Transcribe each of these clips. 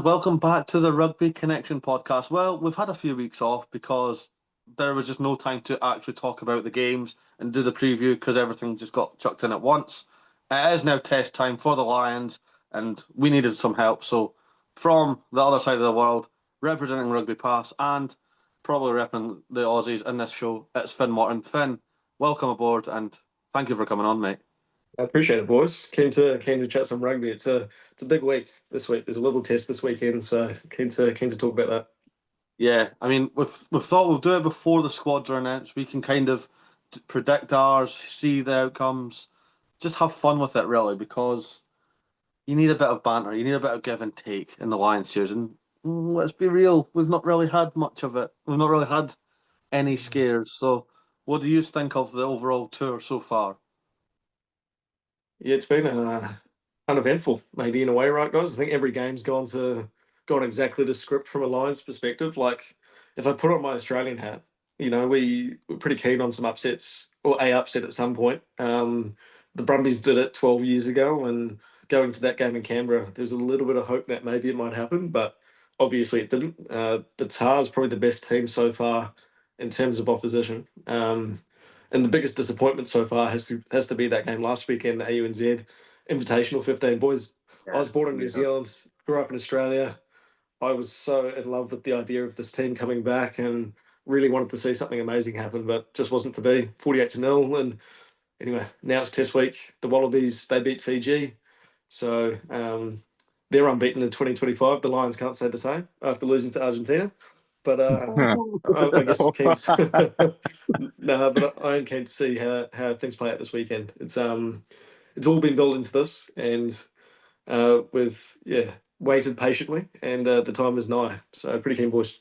welcome back to the Rugby Connection podcast. Well, we've had a few weeks off because there was just no time to actually talk about the games and do the preview because everything just got chucked in at once. It is now test time for the Lions, and we needed some help. So, from the other side of the world, representing Rugbypass and probably repping the Aussies in this show, it's Finn Morton. Finn, welcome aboard and thank you for coming on, mate. I appreciate it, boys. Keen to chat some rugby. It's a big week this week. There's a little test this weekend, so keen to talk about that. Yeah, I mean, we've thought we'll do it before the squads are announced. We can kind of predict ours, see the outcomes, just have fun with it, really, because you need a bit of banter, you need a bit of give and take in the Lions series. And let's be real, we've not really had much of it. We've not really had any scares. So, what do you think of the overall tour so far? Yeah, it's been uneventful, maybe in a way, right, guys? I think every game's gone exactly to script from a Lions perspective. Like, if I put on my Australian hat, we're pretty keen on some upsets or a upset at some point. The Brumbies did it 12 years ago, and going to that game in Canberra, there's a little bit of hope that maybe it might happen, but obviously it didn't. The Tars probably the best team so far in terms of opposition. And the biggest disappointment so far has to be that game last weekend, the AUNZ Invitational 15 boys. I Yeah, was born in New yeah. Zealand, grew up in Australia. I was so in love with the idea of this team coming back and really wanted to see something amazing happen, but just wasn't to be. 48-0. And anyway, now it's test week. The Wallabies, they beat Fiji. So they're unbeaten in 2025. The Lions can't say the same after losing to Argentina. But I guess keen no, but I am keen to see how things play out this weekend. It's all been built into this, and we've waited patiently, and the time is nigh. So pretty keen, boys.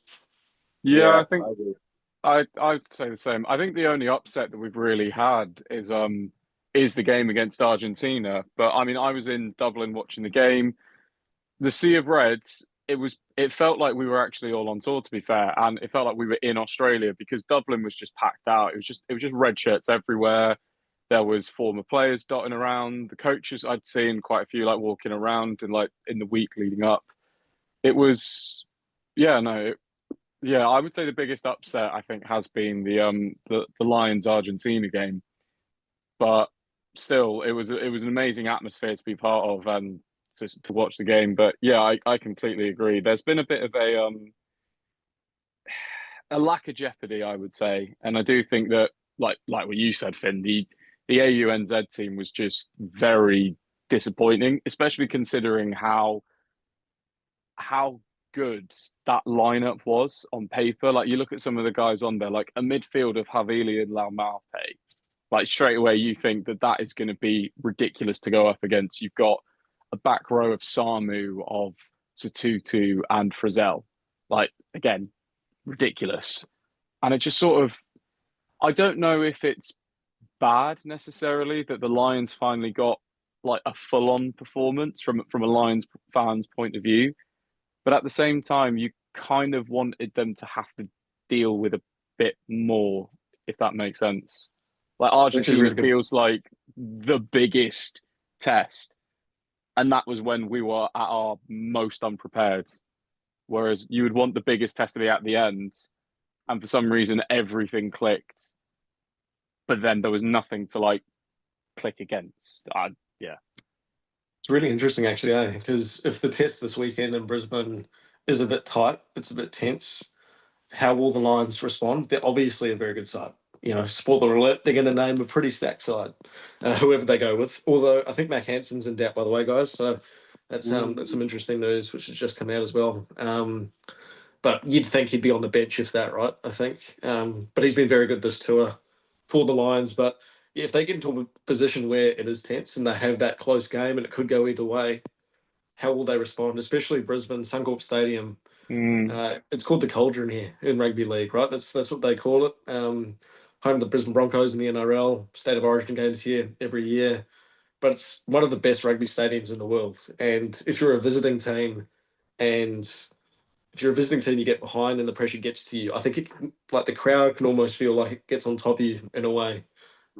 Yeah, Yeah, I think I agree. I'd say the same. I think the only upset that we've really had is the game against Argentina. But I mean, I was in Dublin watching the game. The Sea of Reds, it felt like we were actually all on tour, to be fair, and it felt like we were in Australia because Dublin was just packed out. It was just red shirts everywhere. There was former players dotting around. The coaches, I'd seen quite a few like walking around and like in the week leading up. It was yeah, no, yeah, I would say the biggest upset I think has been the Lions Argentina game, but still it was an amazing atmosphere to be part of and to watch the game. But yeah, I completely agree. There's been a bit of a lack of jeopardy, I would say, and I do think that like what you said, Finn, the AUNZ team was just very disappointing, especially considering how good that lineup was on paper. Like you look at some of the guys on there, like a midfield of Havili and Laumape. Like straight away, you think that that is going to be ridiculous to go up against. You've got a back row of Samu, of Satutu, and Frizzell. Like again, ridiculous. And it just sort of, I don't know if it's bad necessarily that the Lions finally got like a full-on performance from a Lions fan's point of view. But at the same time, you kind of wanted them to have to deal with a bit more, if that makes sense. Like Which is Argentina really good. feels like the biggest test, and that was when we were at our most unprepared. Whereas you would want the biggest test to be at the end, and for some reason everything clicked, but then there was nothing to like click against. Yeah. It's really interesting, actually, because if the test this weekend in Brisbane is a bit tight, it's a bit tense. How will the Lions respond? They're obviously a very good side. Spoiler alert, they're going to name a pretty stacked side, whoever they go with. Although I think Mac Hanson's in doubt, by the way, guys. So that's some interesting news, which has just come out as well. But you'd think he'd be on the bench if that, right? I think. But he's been very good this tour for the Lions. But yeah, if they get into a position where it is tense and they have that close game and it could go either way, how will they respond? Especially Brisbane, Suncorp Stadium. Mm. It's called the Cauldron here in rugby league, right? That's what they call it. Home of the Brisbane Broncos in the NRL. State of Origin games here every year, but it's one of the best rugby stadiums in the world. And if you're a visiting team, and if you're a visiting team, you get behind and the pressure gets to you. I think like the crowd can almost feel like it gets on top of you in a way.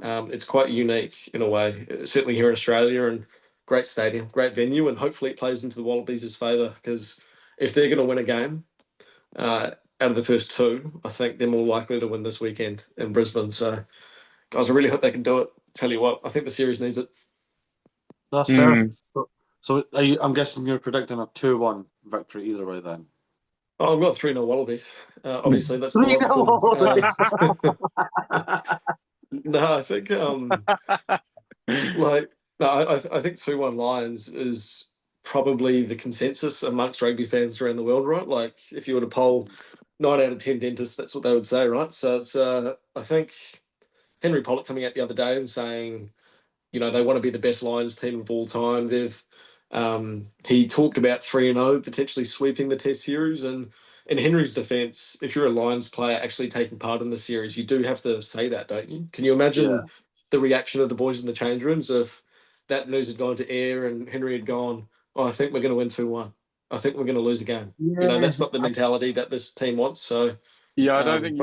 It's quite unique in a way, certainly here in Australia, and great stadium, great venue, and hopefully it plays into the Wallabies' favour because if they're going to win a game out of the first two, I think they're more likely to win this weekend in Brisbane. So, guys, I really hope they can do it. Tell you what, I think the series needs it. That's fair. So I'm guessing you're predicting a 2-1 victory either way then. Oh, I've got 3-0 Wallabies. Obviously, that's the 3-0 logical. No, I think I think 2-1 Lions is probably the consensus amongst rugby fans around the world, right? Like, if you were to poll 9 out of 10 dentists, that's what they would say, right? So it's I think Henry Pollock coming out the other day and saying, they want to be the best Lions team of all time. He talked about 3-0 potentially sweeping the Test series, and in Henry's defence, if you're a Lions player actually taking part in the series, you do have to say that, don't you? Can you imagine the reaction of the boys in the change rooms if that news had gone to air and Henry had gone, "Oh, I think we're going to win 2-1. I think we're going to lose a game." That's not the mentality that this team wants. So I don't think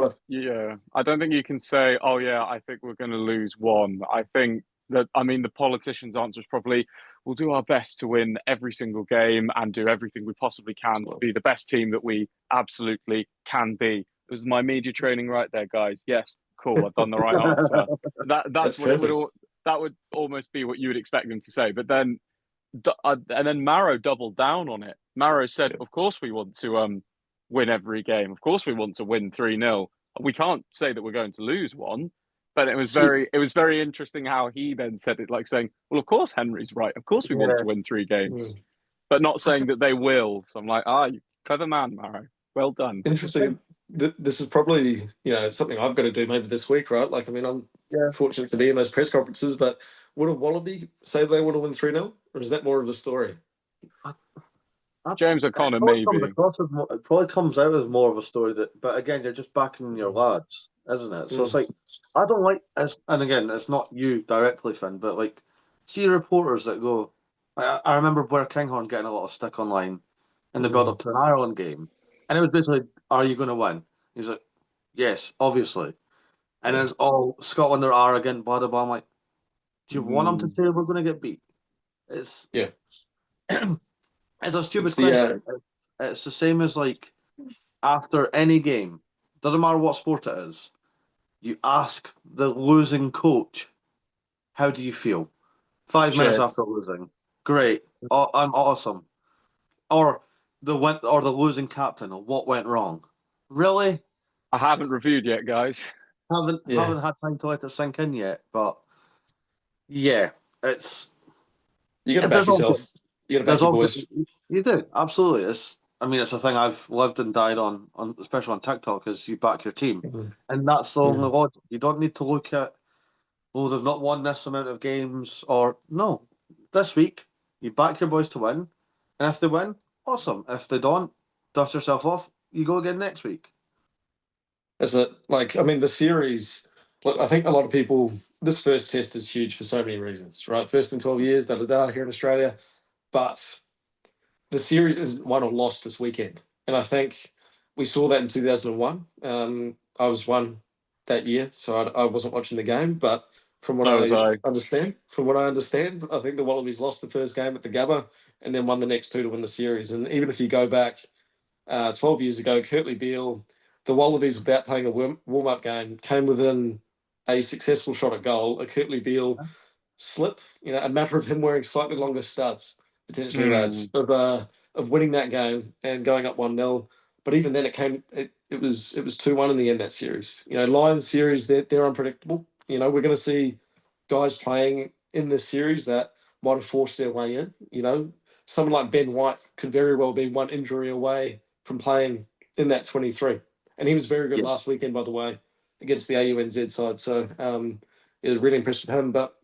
I don't think you can say, "Oh yeah, I think we're going to lose one." I think that the politicians' answer is probably, "We'll do our best to win every single game and do everything we possibly can to be the best team that we absolutely can be." It was my media training right there, guys. Yes, cool. I've done the right answer. That's what perfect. it would. That would almost be what you would expect them to say. But then, and then Marrow doubled down on it. Marrow said, "Of course we want to win every game. Of course we want to win 3-0. We can't say that we're going to lose one." But it was very interesting how he then said it, like saying, "Well, of course Henry's right. Of course we want to win 3 games," but not saying that they will. So I'm like, you clever man, Marrow. Well done. Interesting. This is probably something I've got to do maybe this week, right? Like, I'm fortunate to be in those press conferences, but would a Wallaby say they want to win 3-0, or is that more of a story? James O'Connor, maybe. It probably comes out as more of a story but again, you're just backing your lads, isn't it? So it's like, I don't like, and again, it's not you directly, Finn, but like, see reporters that go, I remember Blair Kinghorn getting a lot of stick online in the build up to an Ireland game, and it was basically, "Are you going to win?" He's like, "Yes, obviously," and it's all Scotland are arrogant, blah blah blah. I'm like, do you want them to say we're going to get beat? It's It's a stupid question. It's the same as like after any game, doesn't matter what sport it is, you ask the losing coach, "How do you feel?" 5 minutes after losing, "Great, I'm awesome." Or the losing captain, "What went wrong?" Really? I haven't reviewed yet, guys. Haven't had time to let it sink in yet, but it's you got to back yourself. You got to back your boys. You do, absolutely. It's a thing I've lived and died on especially on TikTok, is you back your team. And that's the only logic. You don't need to look at, they've not won this amount of games, or no. This week, you back your boys to win, and if they win, awesome. If they don't, dust yourself off, you go again next week. Is it the series? Look, I think a lot of people. This first test is huge for so many reasons, right? First in 12 years, here in Australia, but the series isn't won or lost this weekend, and I think we saw that in 2001. I was one that year, so I wasn't watching the game, but from what I understand, I think the Wallabies lost the first game at the Gabba and then won the next 2 to win the series. And even if you go back 12 years ago, Kurtley Beale, the Wallabies, without playing a warm-up game, came within a successful shot at goal. A Kurtley Beale slip, a matter of him wearing slightly longer studs, potentially, lads, of winning that game and going up 1-0. But even then, it was 2-1 in the end, that series. Lions series, they're unpredictable. We're going to see guys playing in this series that might have forced their way in. Someone like Ben White could very well be one injury away from playing in that 23. And he was very good last weekend, by the way, against the AUNZ side. So it was really impressed with him. But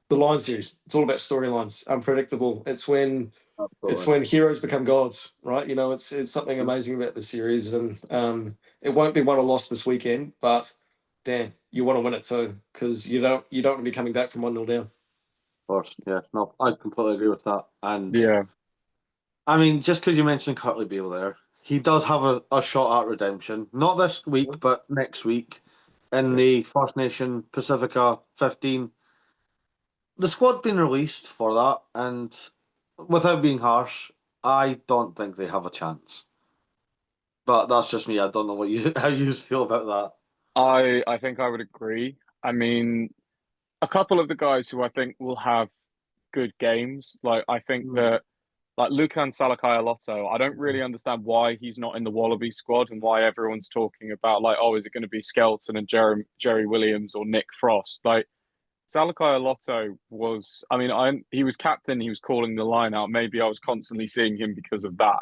the Lions series, it's all about storylines, unpredictable. It's when heroes become gods, right? It's something amazing about the series, and it won't be won or lost this weekend. But damn, you want to win it too, because you don't want to be coming back from 1-0 down. Of course, no, I completely agree with that. And just because you mentioned Kurtley Beale there, he does have a shot at redemption. Not this week, but next week in the First Nation Pacifica 15. The squad been released for that, and without being harsh, I don't think they have a chance. But that's just me. I don't know how you feel about that. I think I would agree. I mean, a couple of the guys who I think will have good games, like I think Mm. that like Lukan Salakaia-Lotto, I don't really understand why he's not in the Wallabies squad and why everyone's talking about like, oh, is it going to be Skelton and Jerry Williams or Nick Frost? Like Salakaia-Lotto was, I mean, he was captain, he was calling the line out. Maybe I was constantly seeing him because of that.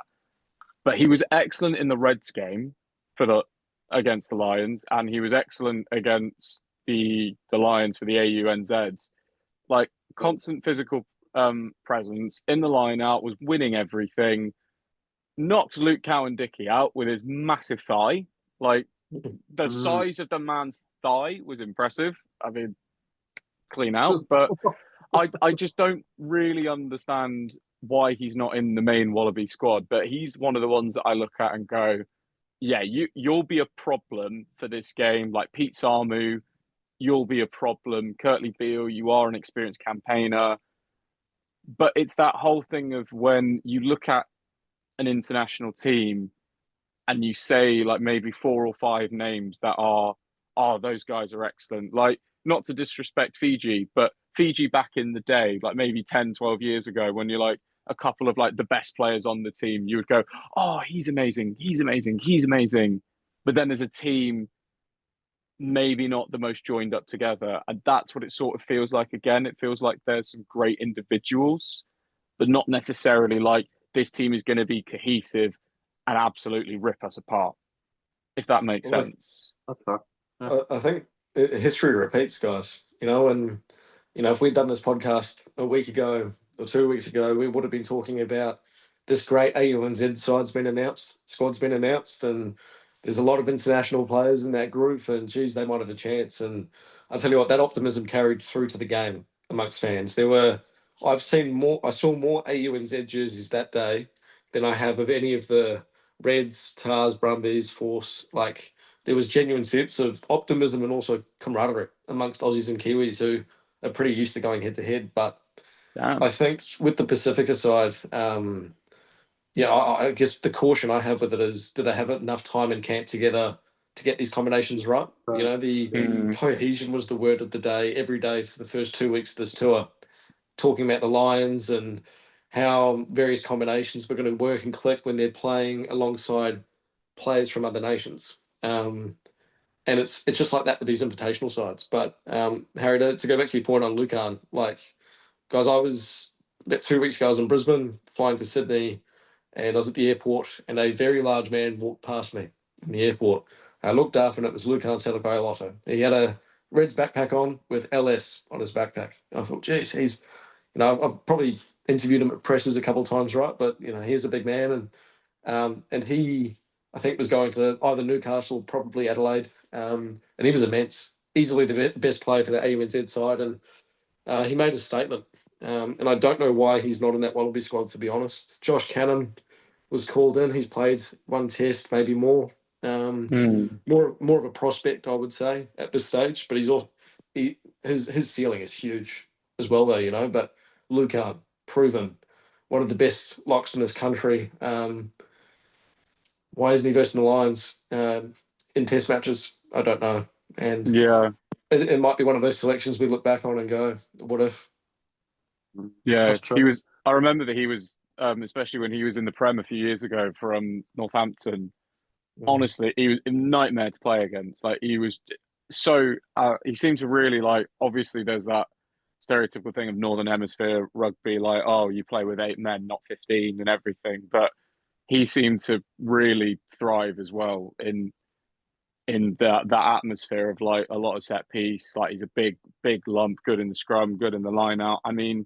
But he was excellent in the Reds game for the against the Lions, and he was excellent against the Lions for the AUNZs. Like constant physical presence in the line out, was winning everything. Knocked Luke Cowan-Dickie out with his massive thigh. Like the Mm. size of the man's thigh was impressive. I mean, clean out, but I just don't really understand why he's not in the main Wallaby squad. But he's one of the ones that I look at and go, yeah, you'll be a problem for this game. Like Pete Samu, you'll be a problem. Curtly Beale, you are an experienced campaigner. But it's that whole thing of when you look at an international team and you say like maybe four or five names that are, oh, those guys are excellent. Like, not to disrespect Fiji, but Fiji back in the day, like maybe 10, 12 years ago, when you're like a couple of like the best players on the team, you would go, oh, he's amazing, he's amazing, he's amazing. But then as a team, maybe not the most joined up together. And that's what it sort of feels like again. It feels like there's some great individuals, but not necessarily like this team is going to be cohesive and absolutely rip us apart, if that makes Well, sense. That's fair. Yeah. I think history repeats, guys. And if we'd done this podcast a week ago or 2 weeks ago, we would have been talking about this great AUNZ squad's been announced, and there's a lot of international players in that group, and geez, they might have a chance. And I tell you what, that optimism carried through to the game amongst fans. I saw more AUNZ jerseys that day than I have of any of the Reds, Tars, Brumbies, Force. Like, there was genuine sense of optimism and also camaraderie amongst Aussies and Kiwis who are pretty used to going head to head. But Damn. I think with the Pacifica side, yeah, I guess the caution I have with it is, do they have enough time in camp together to get these combinations right? The Mm, cohesion was the word of the day every day for the first 2 weeks of this tour, talking about the Lions and how various combinations were going to work and click when they're playing alongside players from other nations. And it's just like that with these invitational sides. But Harry, to go back to your point on Lucan, like, guys, I was about 2 weeks ago, I was in Brisbane flying to Sydney, and I was at the airport, and a very large man walked past me in the airport. I looked up, and it was Lucan Salakaia-Lotto. He had a Reds backpack on with LS on his backpack. I thought, geez, I've probably interviewed him at presses a couple of times, right? But he's a big man, and he, I think, was going to either Newcastle or probably Adelaide, and he was immense, easily the best player for the AUNZ side, and he made a statement. And I don't know why he's not in that Wallaby squad, to be honest. Josh Cannon was called in. He's played one test, maybe more. mm. More of a prospect, I would say, at this stage. But his ceiling is huge as well, though. But Lucan, proven, one of the best locks in this country. Why isn't he versing the Lions in test matches? I don't know. And Yeah, it might be one of those selections we look back on and go, what if? yeah. That's true. He was. I remember that he was, especially when he was in the Prem a few years ago from Northampton. Mm. Honestly, he was a nightmare to play against. Like he was so. He seemed to really like. Obviously, there's that stereotypical thing of Northern Hemisphere rugby, like, oh, you play with 8 men, not 15, and everything. But he seemed to really thrive as well in that atmosphere of like a lot of set piece. Like he's a big lump, good in the scrum, good in the line out. I mean,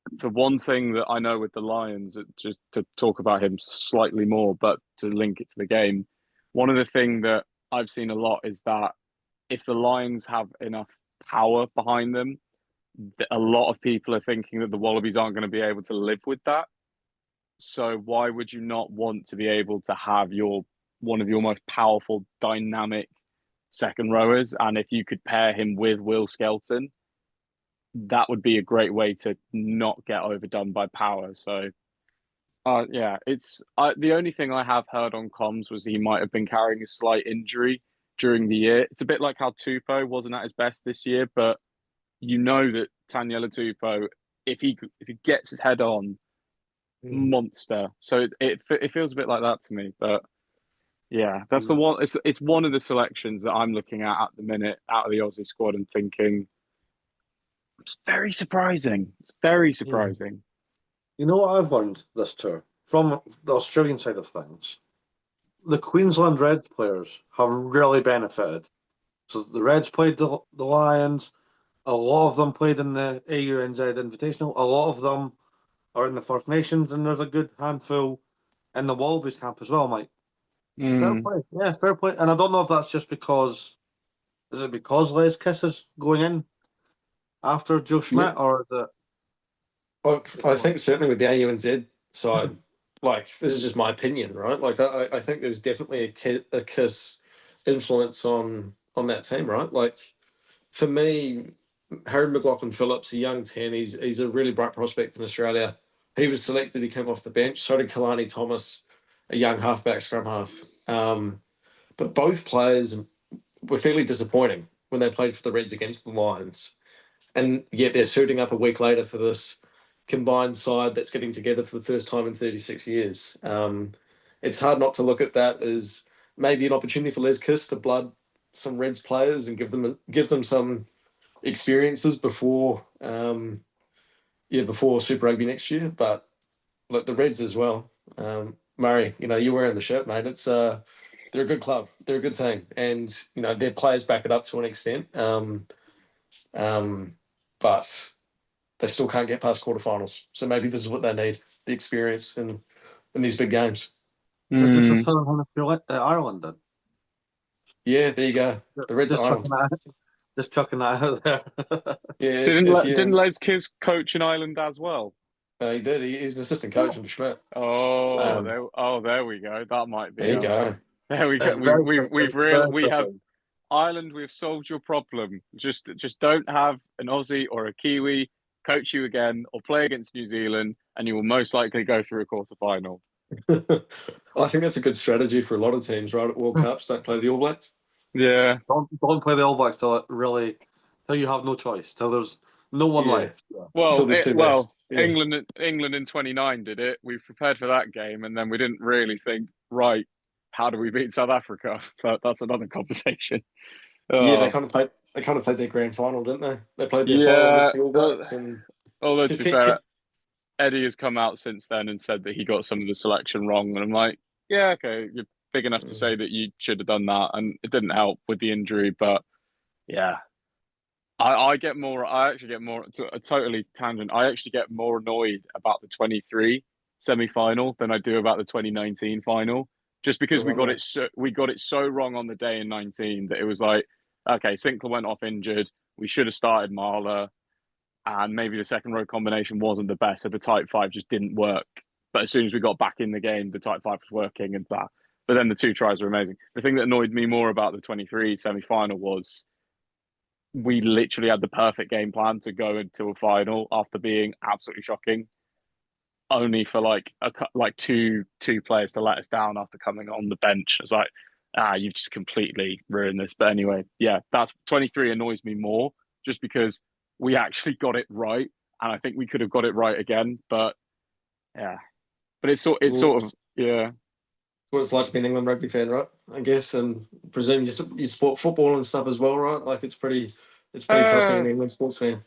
the one thing that I know with the Lions, just to talk about him slightly more, but to link it to the game, one of the things that I've seen a lot is that if the Lions have enough power behind them, a lot of people are thinking that the Wallabies aren't going to be able to live with that. So why would you not want to be able to have your one of your most powerful, dynamic second rowers? And if you could pair him with Will Skelton, that would be a great way to not get overdone by power. So Yeah, it's the only thing I have heard on comms was he might have been carrying a slight injury during the year. It's a bit like how Tupou wasn't at his best this year, but you know that Taniela Tupou, if he gets his head on, Mm. monster. So it feels a bit like that to me. But yeah, that's the Mm. one. It's one of the selections that I'm looking at the minute out of the Aussie squad and thinking it's very surprising. It's very Yeah. surprising. You know what I've learned this tour from the Australian side of things? The Queensland Reds players have really benefited. So the Reds played the Lions. A lot of them played in the AUNZ Invitational. A lot of them are in the First Nations, and there's a good handful in the Wallabies camp as well, Mike. Fair Mm. play. Yeah, fair play. And I don't know if that's just because, is it because Les Kiss is going in after Joe Yeah. Schmidt, or is it? I think certainly with the AUNZ side, like this is just my opinion, right? Like I think there's definitely a Kiss influence on that team, right? Like for me, Harry McLaughlin Phillips, a young 10, he's a really bright prospect in Australia. He was selected, he came off the bench. So did Kalani Thomas, a young halfback, scrum half. But both players were fairly disappointing when they played for the Reds against the Lions. And yet they're suiting up a week later for this combined side that's getting together for the first time in 36 years. It's hard not to look at that as maybe an opportunity for Les Kiss to blood some Reds players and give them some experiences before Super Rugby next year. But look, the Reds as well. Murray, you're wearing the shirt, mate. It's they're a good club. They're a good team, and their players back it up to an extent. But they still can't get past quarterfinals. So maybe this is what they need: the experience in these big games. It's just a Mm. Southern Hemisphere Ireland then. Yeah, there you go. The Reds Just chucking Ireland. that, just chucking that out there. Yeah, if Didn't you Les Kiss coach in Ireland as well? he did. He's an assistant coach under Schmidt. Um, There we go. That might there be you go. there we go. It's very We've it's really very we have fitting. Ireland. We've solved your problem. Just don't have an Aussie or a Kiwi coach you again or play against New Zealand, and you will most likely go through a quarter final. I think that's a good strategy for a lot of teams, right? At World Cups, don't play the All Blacks. Yeah. Don't play the All Blacks till you have no choice, till there's no one Yeah, left. Yeah. until there's two left. Yeah. England in 29 did it. We prepared for that game, and then we didn't really think, right, how do we beat South Africa? But that's another conversation. Yeah, Oh, they kind of played their grand final, didn't they? They played their final yeah. against the All Blacks and Although to could, be could, fair, could, Eddie has come out since then and said that he got some of the selection wrong, and I'm like, yeah, okay, you're big enough to say that you should have done that, and it didn't help with the injury, but yeah. I actually get more to a totally tangent. I actually get more annoyed about the 23 semi-final than I do about the 2019 final, just because good one there. we got it so wrong on the day in 19 that it was like, okay, Sinclair went off injured. We should have started Marler, and maybe the second row combination wasn't the best, so the type five just didn't work. But as soon as we got back in the game, the type five was working and that. But then the two tries were amazing. The thing that annoyed me more about the 23 semi-final was we literally had the perfect game plan to go into a final after being absolutely shocking, only for like two players to let us down after coming on the bench. It's like, you've just completely ruined this. But anyway, yeah, that's 23 annoys me more just because we actually got it right, and I think we could have got it right again. But yeah, but it's Well, sort of it's yeah. what it's like to be an England rugby fan, right? I guess, and presume you support football and stuff as well, right? Like it's pretty tough being Uh, an England sports fan.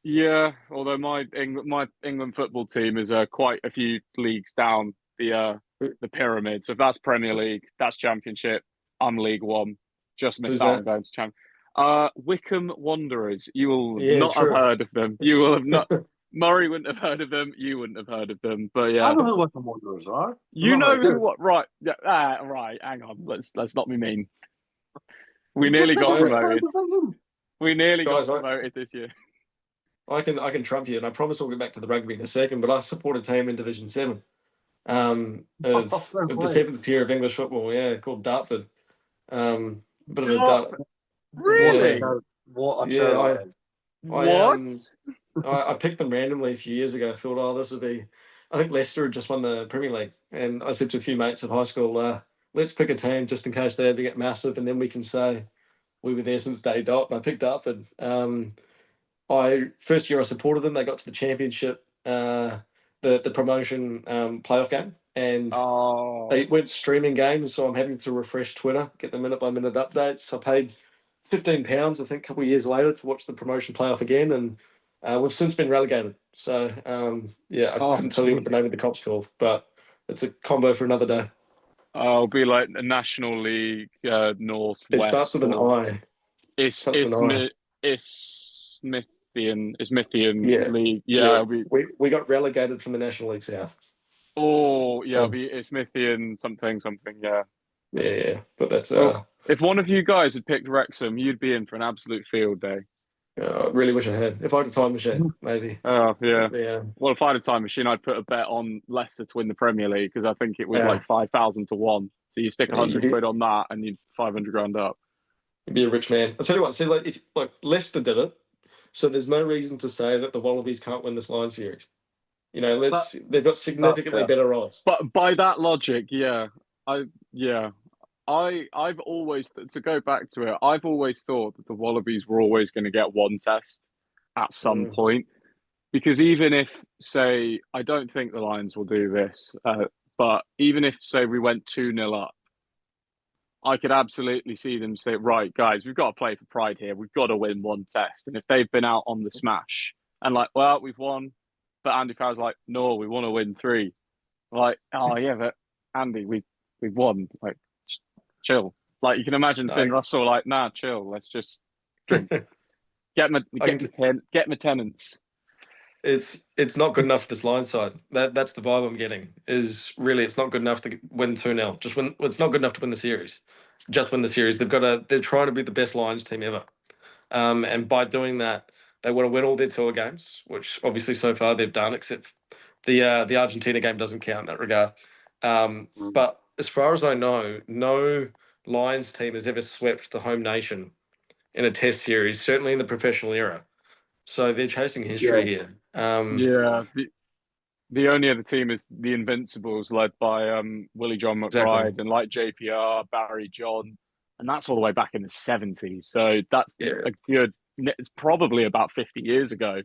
Yeah, although my England football team is quite a few leagues down the pyramid. So if that's Premier League, that's Championship. I'm League One. Just Who's missed out on that? going to Champ. Wickham Wanderers. You will Yeah, not have true. heard of them. You will have not. Murray wouldn't have heard of them. You wouldn't have heard of them. But I yeah, know who Wickham Wanderers are. They're you not know very who? good. What? Right? Yeah. Right. Hang on. Let's not be mean. We They just nearly picked got up the I, third promoted. division. We nearly got guys, promoted this year. I can trump you, and I promise we'll get back to the rugby in a second. But I support a team in Division 7, Oh, fair of the play. seventh tier of English football. Yeah, called Dartford. Bit of a Duh, dart. What a Yeah, really? shout. What a yeah. shout that is. I What? I picked them randomly a few years ago. I thought, oh, this would be. I think Leicester had just won the Premier League, and I said to a few mates at high school, let's pick a team just in case they ever get massive, and then we can say we were there since day dot. And I picked Dartford. I first year I supported them. They got to the championship, the promotion playoff game, and Oh, they weren't streaming games, so I'm having to refresh Twitter, get the minute by minute updates. I paid £15, I think, a couple of years later to watch the promotion playoff again, and we've since been relegated. So yeah, I oh, couldn't tell you what the name of the cop's called, but it's a combo for another day. I'll be like a National League It starts Northwest, with an or I. it's Starts with it's an I. Mi- it's Smithian Yeah, League. Yeah, yeah. it'll be. We got relegated from the National League South. Oh, yeah, it'll Um, be it's Smithian something something. Yeah. yeah, but that's Well, if one of you guys had picked Wrexham, you'd be in for an absolute field day. I really wish I had. If I had a time machine, maybe. Oh, yeah. Yeah, Well, if I had a time machine, I'd put a bet on Leicester to win the Premier League because I think it was yeah. like 5,000 to 1. So you stick You'd 100 be, quid on that and you'd 500 grand up. you'd be a rich man. I'll tell you what. See, like if like Leicester did it, so there's no reason to say that the Wallabies can't win this Lion series. You know, That, they've got significantly yeah. better odds. But by that logic, yeah. I've always, to go back to it, I've always thought that the Wallabies were always going to get one test at some Mm, point. Because even if, say, I don't think the Lions will do this, but even if, say, we went 2-0 up, I could absolutely see them say, right, guys, we've got to play for pride here. We've got to win one test. And if they've been out on the smash and like, well, we've won, but Andy Farrell's like, no, we want to win three. Like, oh yeah, but Andy, we won. Like, chill. Like you can imagine Finn I, Russell like, nah, chill. Let's just drink. I can. Get my tenants. It's not good enough for this line side. That's the vibe I'm getting. Is really it's not good enough to win 2-0. Just win. It's not good enough to win the series. Just win the series. They're trying to be the best Lions team ever. And by doing that, they want to win all their tour games, which obviously so far they've done, except the Argentina game doesn't count in that regard. But as far as I know, no Lions team has ever swept the home nation in a Test series, certainly in the professional era. So they're chasing history Yeah. here. Yeah. The only other team is the Invincibles, led by Willie John Exactly. McBride and like JPR, Barry John, and that's all the way back in the 70s. So that's Yeah. a good. It's probably about 50 years ago.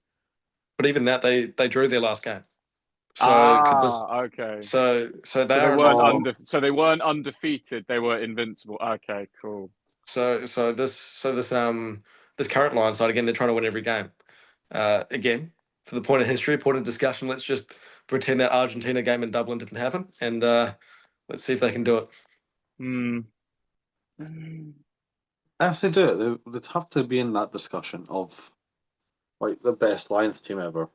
But even that, they drew their last game. So could this? Ah, okay. So they So they are weren't another. Oh, under. So they weren't undefeated. They were invincible. Okay, cool. This current line side again, they're trying to win every game. Again, for the point of history, point of discussion, let's just pretend that Argentina game in Dublin didn't happen, and let's see if they can do it. Hmm. if they do it, they'd have to be in that discussion of like the best Lions team ever.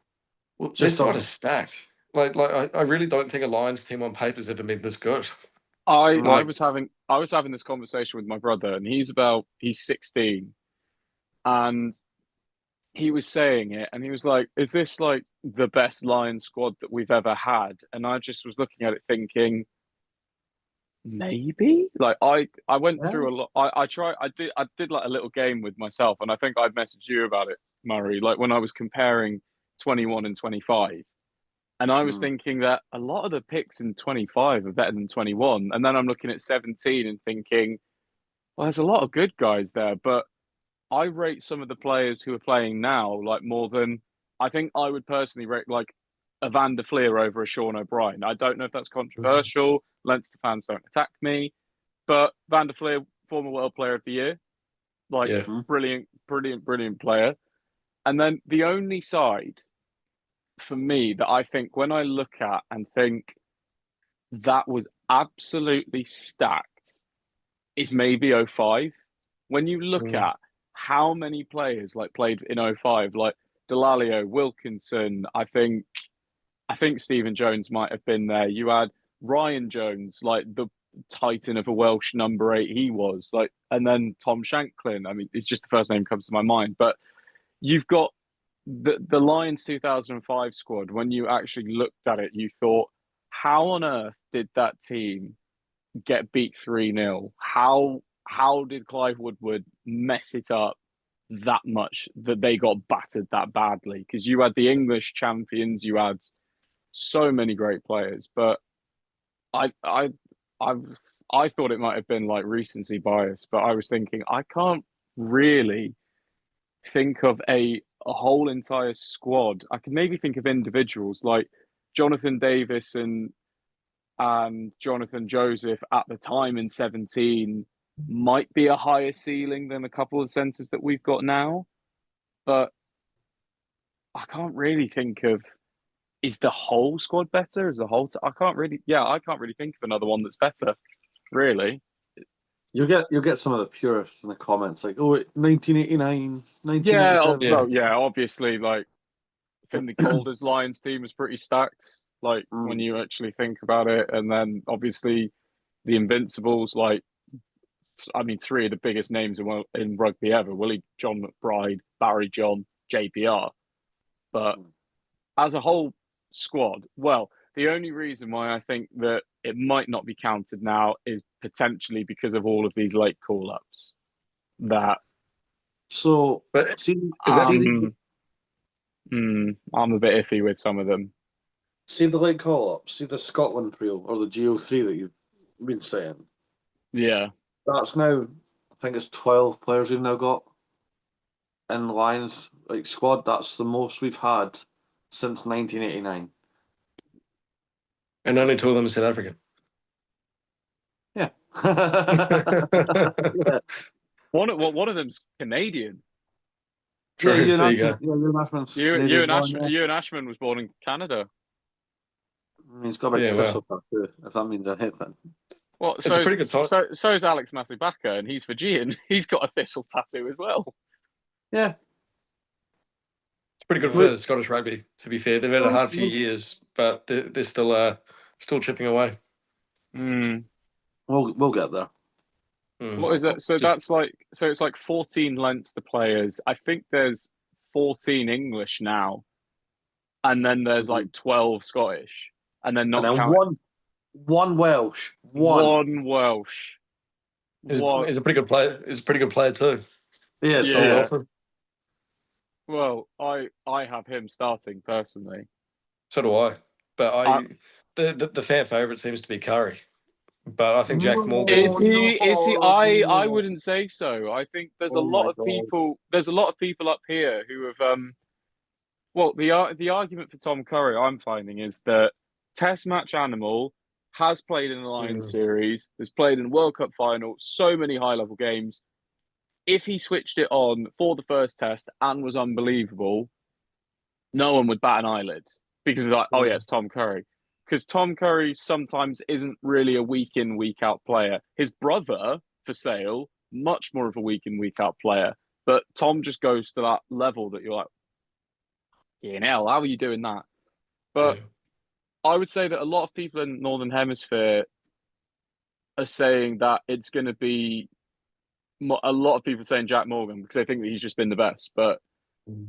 Well, their Just side on, is stacked. I really don't think a Lions team on paper's ever been this good. I Like, was having this conversation with my brother, and he's 16, and he was saying it, and he was like, "Is this like the best Lions squad that we've ever had?" And I just was looking at it, thinking, maybe. Like I went yeah. through a lot. I did like a little game with myself, and I think I'd messaged you about it, Murray. Like when I was comparing 21 and 25. And I was Mm. thinking that a lot of the picks in 25 are better than 21. And then I'm looking at 17 and thinking, well, there's a lot of good guys there. But I rate some of the players who are playing now like more than I think I would personally rate like a Van der Fleer over a Sean O'Brien. I don't know if that's controversial. Leinster fans don't attack me. But Van der Fleer, former World Player of the Year, like yeah, Mm. brilliant player. And then the only side for me that I think when I look at and think that was absolutely stacked is maybe '05. When you look mm, at how many players like played in '05, like Delalio, Wilkinson, I think Stephen Jones might have been there. You had Ryan Jones, like the titan of a Welsh number 8 he was, like, and then Tom Shanklin. I mean, it's just the first name comes to my mind, but you've got the Lions 2005 squad. When you actually looked at it, you thought, how on earth did that team get beat 3-0? How did Clive Woodward mess it up that much that they got battered that badly? Because you had the English champions, you had so many great players, but I I I've I thought it might have been like recency bias, but I was thinking I can't really think of a whole entire squad. I can maybe think of individuals like Jonathan Davis and Jonathan Joseph at the time in 17 might be a higher ceiling than a couple of centres that we've got now, but I can't really think of is the whole squad better? Is the whole I can't really I can't really think of another one that's better, really. You'll get some of the purists in the comments like, oh, 1989, Yeah, 1987. Yeah. well, yeah, obviously, like I think the Calder's Lions team was pretty stacked. Like when you actually think about it, and then obviously the Invincibles, like I mean, three of the biggest names in rugby ever: Willie John McBride, Barry John, JPR. But as a whole squad, well, the only reason why I think that it might not be counted now is potentially because of all of these late call-ups. That So, But see, is that see, I'm a bit iffy with some of them. see the late call up, see the Scotland trio or the GO3 that you've been saying. Yeah, That's now, I think it's 12 players we've now got in the Lions like squad. That's the most we've had since 1989. and only two of them are South African. Yeah. Yeah. one of them's Canadian. True. Yeah, There you go. Ewan Ashman's Canadian born, yeah. Ewan Ashman was born in Canada. He's got a big Yeah, thistle well, tattoo, if that means anything. Well, it's a pretty good time. so is Alex Masibaka, and he's Fijian. He's got a thistle tattoo as well. Yeah. It's pretty good We, for Scottish rugby. To be fair, they've had a hard few years, but they're still chipping away. we'll get there. What is it? So Just it's like 14 Leinster players. I think there's 14 English now, and then there's like 12 Scottish, and then And not then count one Welsh. one Welsh. is What? a pretty good player. Is a pretty good player too. Yes, Tom Yeah. Nelson. Well, I have him starting personally. So do I. But the fan favourite seems to be Curry. But I think Jack Morgan. Is he? Is he? I no. wouldn't say so. I think there's a Oh lot my of God. people. There's a lot of people up here who have. Well, the argument for Tom Curry I'm finding is that Test match animal has played in the Lions series, has played in World Cup final, so many high level games. If he switched it on for the first test and was unbelievable, no one would bat an eyelid because it's like, oh yeah, it's Tom Curry. Because Tom Curry sometimes isn't really a week in, week out player. His brother, for sale, much more of a week in, week out player. But Tom just goes to that level that you're like, yeah, hell, how are you doing that? But I would say that a lot of people in the Northern Hemisphere are saying that it's going to be a lot of people saying Jack Morgan because they think that he's just been the best. But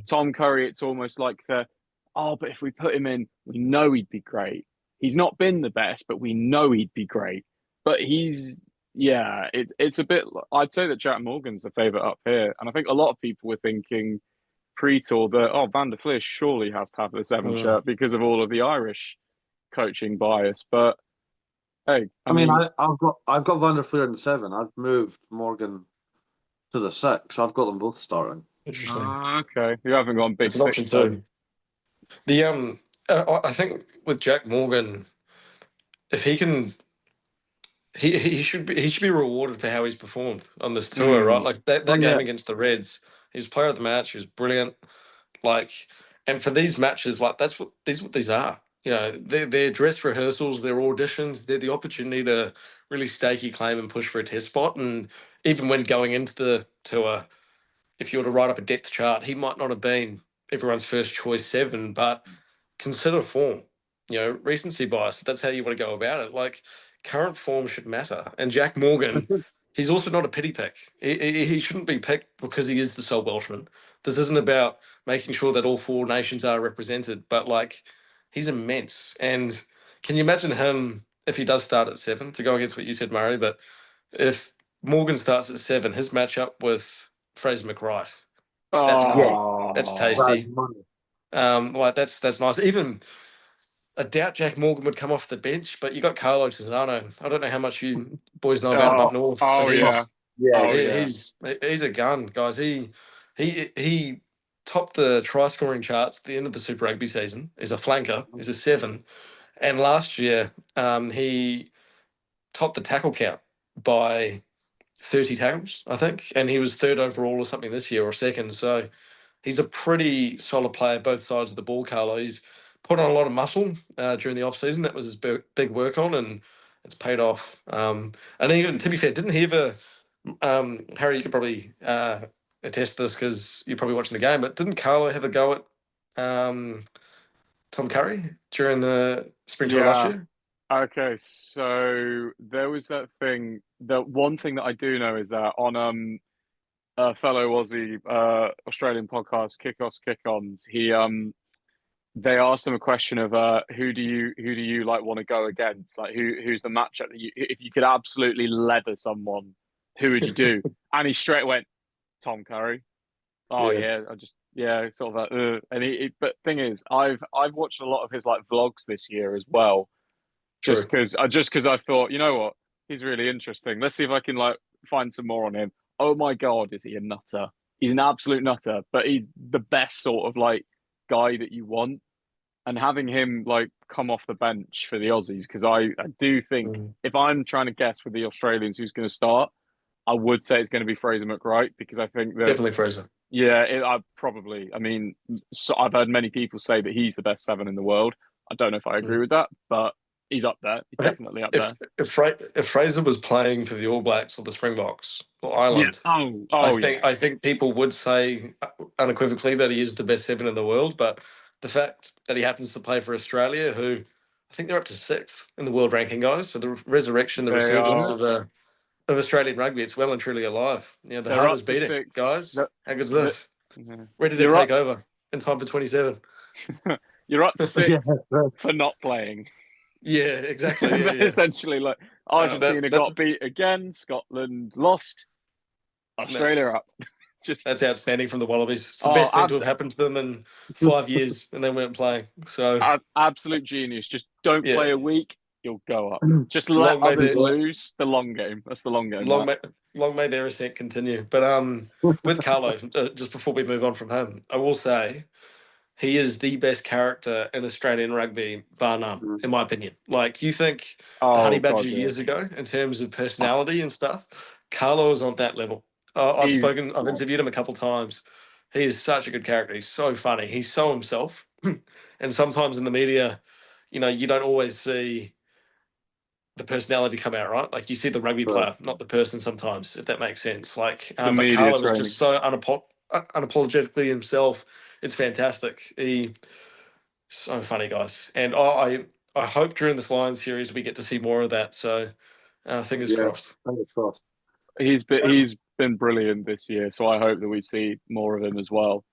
Tom Curry, it's almost like but if we put him in, we know he'd be great. He's not been the best, but we know he'd be great. But it's a bit. I'd say that Jack Morgan's the favourite up here, and I think a lot of people were thinking pre-tour that Van der Flier surely has to have the 7 shirt because of all of the Irish coaching bias. But hey, I mean, I've got Van der Flier in the 7. I've moved Morgan to the 6. I've got them both starting. Interesting. Okay, you haven't gone big. It's an option too. The I think with Jack Morgan, if he can, he should be rewarded for how he's performed on this tour, right? Like that game against the Reds, he was player of the match. He was brilliant. Like, and for these matches, like that's what these are. You know, they're dress rehearsals, they're auditions, they're the opportunity to really stake your claim and push for a test spot. And even when going into the tour, if you were to write up a depth chart, he might not have been everyone's first choice 7, but consider form. You know, recency bias. That's how you want to go about it. Like, current form should matter. And Jack Morgan, he's also not a pity pick. He shouldn't be picked because he is the sole Welshman. This isn't about making sure that all 4 nations are represented, but like, he's immense. And can you imagine him if he does start at 7 to go against what you said, Murray? But if Morgan starts at 7, his matchup with Fraser McWright, that's tasty. Like that's nice. Even I doubt Jack Morgan would come off the bench, but you got Carlo Tizzano. I don't know how much you boys know about him Oh, up north, oh but yeah, oh yeah, he's a gun, guys. He topped the try scoring charts at the end of the Super Rugby season. He's a flanker. He's a 7, and last year he topped the tackle count by 30 tackles, I think, and he was third overall or something this year or second. So he's a pretty solid player both sides of the ball, Carlo. He's put on a lot of muscle during the off season. That was his big work on, and it's paid off. And even to be fair, didn't he ever? Harry, you could probably attest to this because you're probably watching the game. But didn't Carlo have a go at Tom Curry during the sprint tour last yeah. year? Okay, so there was that thing. The one thing that I do know is that on a fellow Aussie Australian podcast, Kickoffs Kick-Ons, they asked him a question of who do you like want to go against? Like who's the matchup that if you could absolutely leather someone, who would you do? And he straight went Tom Curry. Oh Yeah, yeah, I just yeah, sort of and but thing is, I've watched a lot of his like vlogs this year as well, true. just because I thought, you know what, he's really interesting. Let's see if I can like find some more on him. Oh my God, is he a nutter? He's an absolute nutter, but he's the best sort of like guy that you want. And having him like come off the bench for the Aussies, because I do think Mm. if I'm trying to guess with the Australians who's going to start, I would say it's going to be Fraser McWright because I think that Definitely Fraser. yeah, I probably. I mean, so I've heard many people say that he's the best 7 in the world. I don't know if I agree Mm. with that, but he's up there. He's I think definitely up if there. if Fraser was playing for the All Blacks or the Springboks or Yeah. Ireland, Oh yeah. I think people would say unequivocally that he is the best 7 in the world. But the fact that he happens to play for Australia, who I think they're up to 6th in the world ranking, guys. So the resurrection, the They resurgence are. of Australian rugby, it's well and truly alive. You know, the They're heart up is to beating, 6. guys. How good's The, this? yeah. Ready to You're up. take over in time for 27. You're up to Yeah, 6 for not playing. Yeah, exactly. Yeah, yeah. Essentially, like That Argentina that got beat again. Scotland lost. Australia that's up. Just That's outstanding from the Wallabies. It's the oh, best thing to have happened to them in 5 years, and they weren't playing. So absolute genius. Just don't yeah, play a week, you'll go up. Just let long may others their lose. The long game. That's the long game. long That may long may their ascent continue. But with Carlo, just before we move on from him, I will say he is the best character in Australian rugby, bar none, in my opinion. Like you think the Honey oh Badger god, yeah. years ago, in terms of Oh, personality and stuff, Carlo is on that level. he's I've interviewed him a couple times. He is such a good character. He's so funny. He's so himself. And sometimes in the media, you don't always see the personality come out, right? Like you see the rugby right. player, not the person sometimes, if that makes sense. Like, the but media Carlo is just training. so unapologetically himself. It's fantastic. So funny, guys. And I hope during this Lions series we get to see more of that. So fingers Yeah, crossed. fingers crossed. He's been brilliant this year, so I hope that we see more of him as well.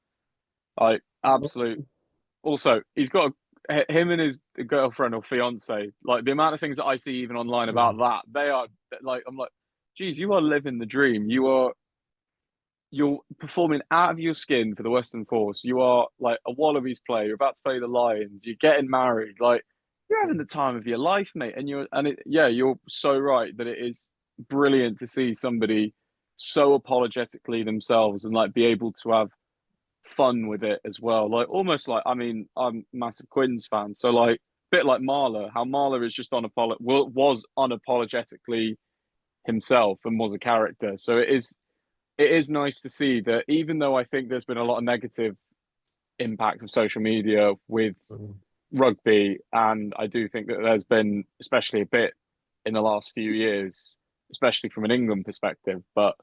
I absolute. Also, he's got him and his girlfriend or fiance. Like the amount of things that I see even online about Mm. that, they are like I'm like, geez, you are living the dream. You're performing out of your skin for the Western Force. You are like a Wallabies player. You're about to play the Lions. You're getting married. Like you're having the time of your life, mate. Yeah, you're so right that it is brilliant to see somebody so apologetically themselves and like be able to have fun with it as well. Like almost like I mean, I'm a massive Quins fan, so like a bit like Marler, how Marler is just was unapologetically himself and was a character. So it is nice to see that even though I think there's been a lot of negative impact of social media with Mm. rugby, and I do think that there's been especially a bit in the last few years, especially from an England perspective. But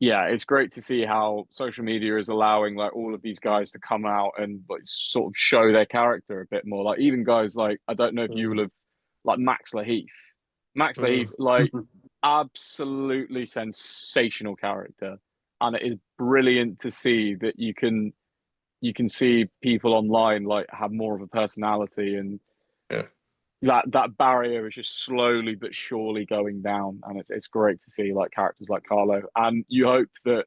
yeah, it's great to see how social media is allowing like all of these guys to come out and like sort of show their character a bit more. Like even guys like I don't know if you will Mm. have like Max Laheath. Max Laheath, Mm. like absolutely sensational character, and it is brilliant to see that you can see people online like have more of a personality, and Yeah. that barrier is just slowly but surely going down, and it's great to see like characters like Carlo, and you hope that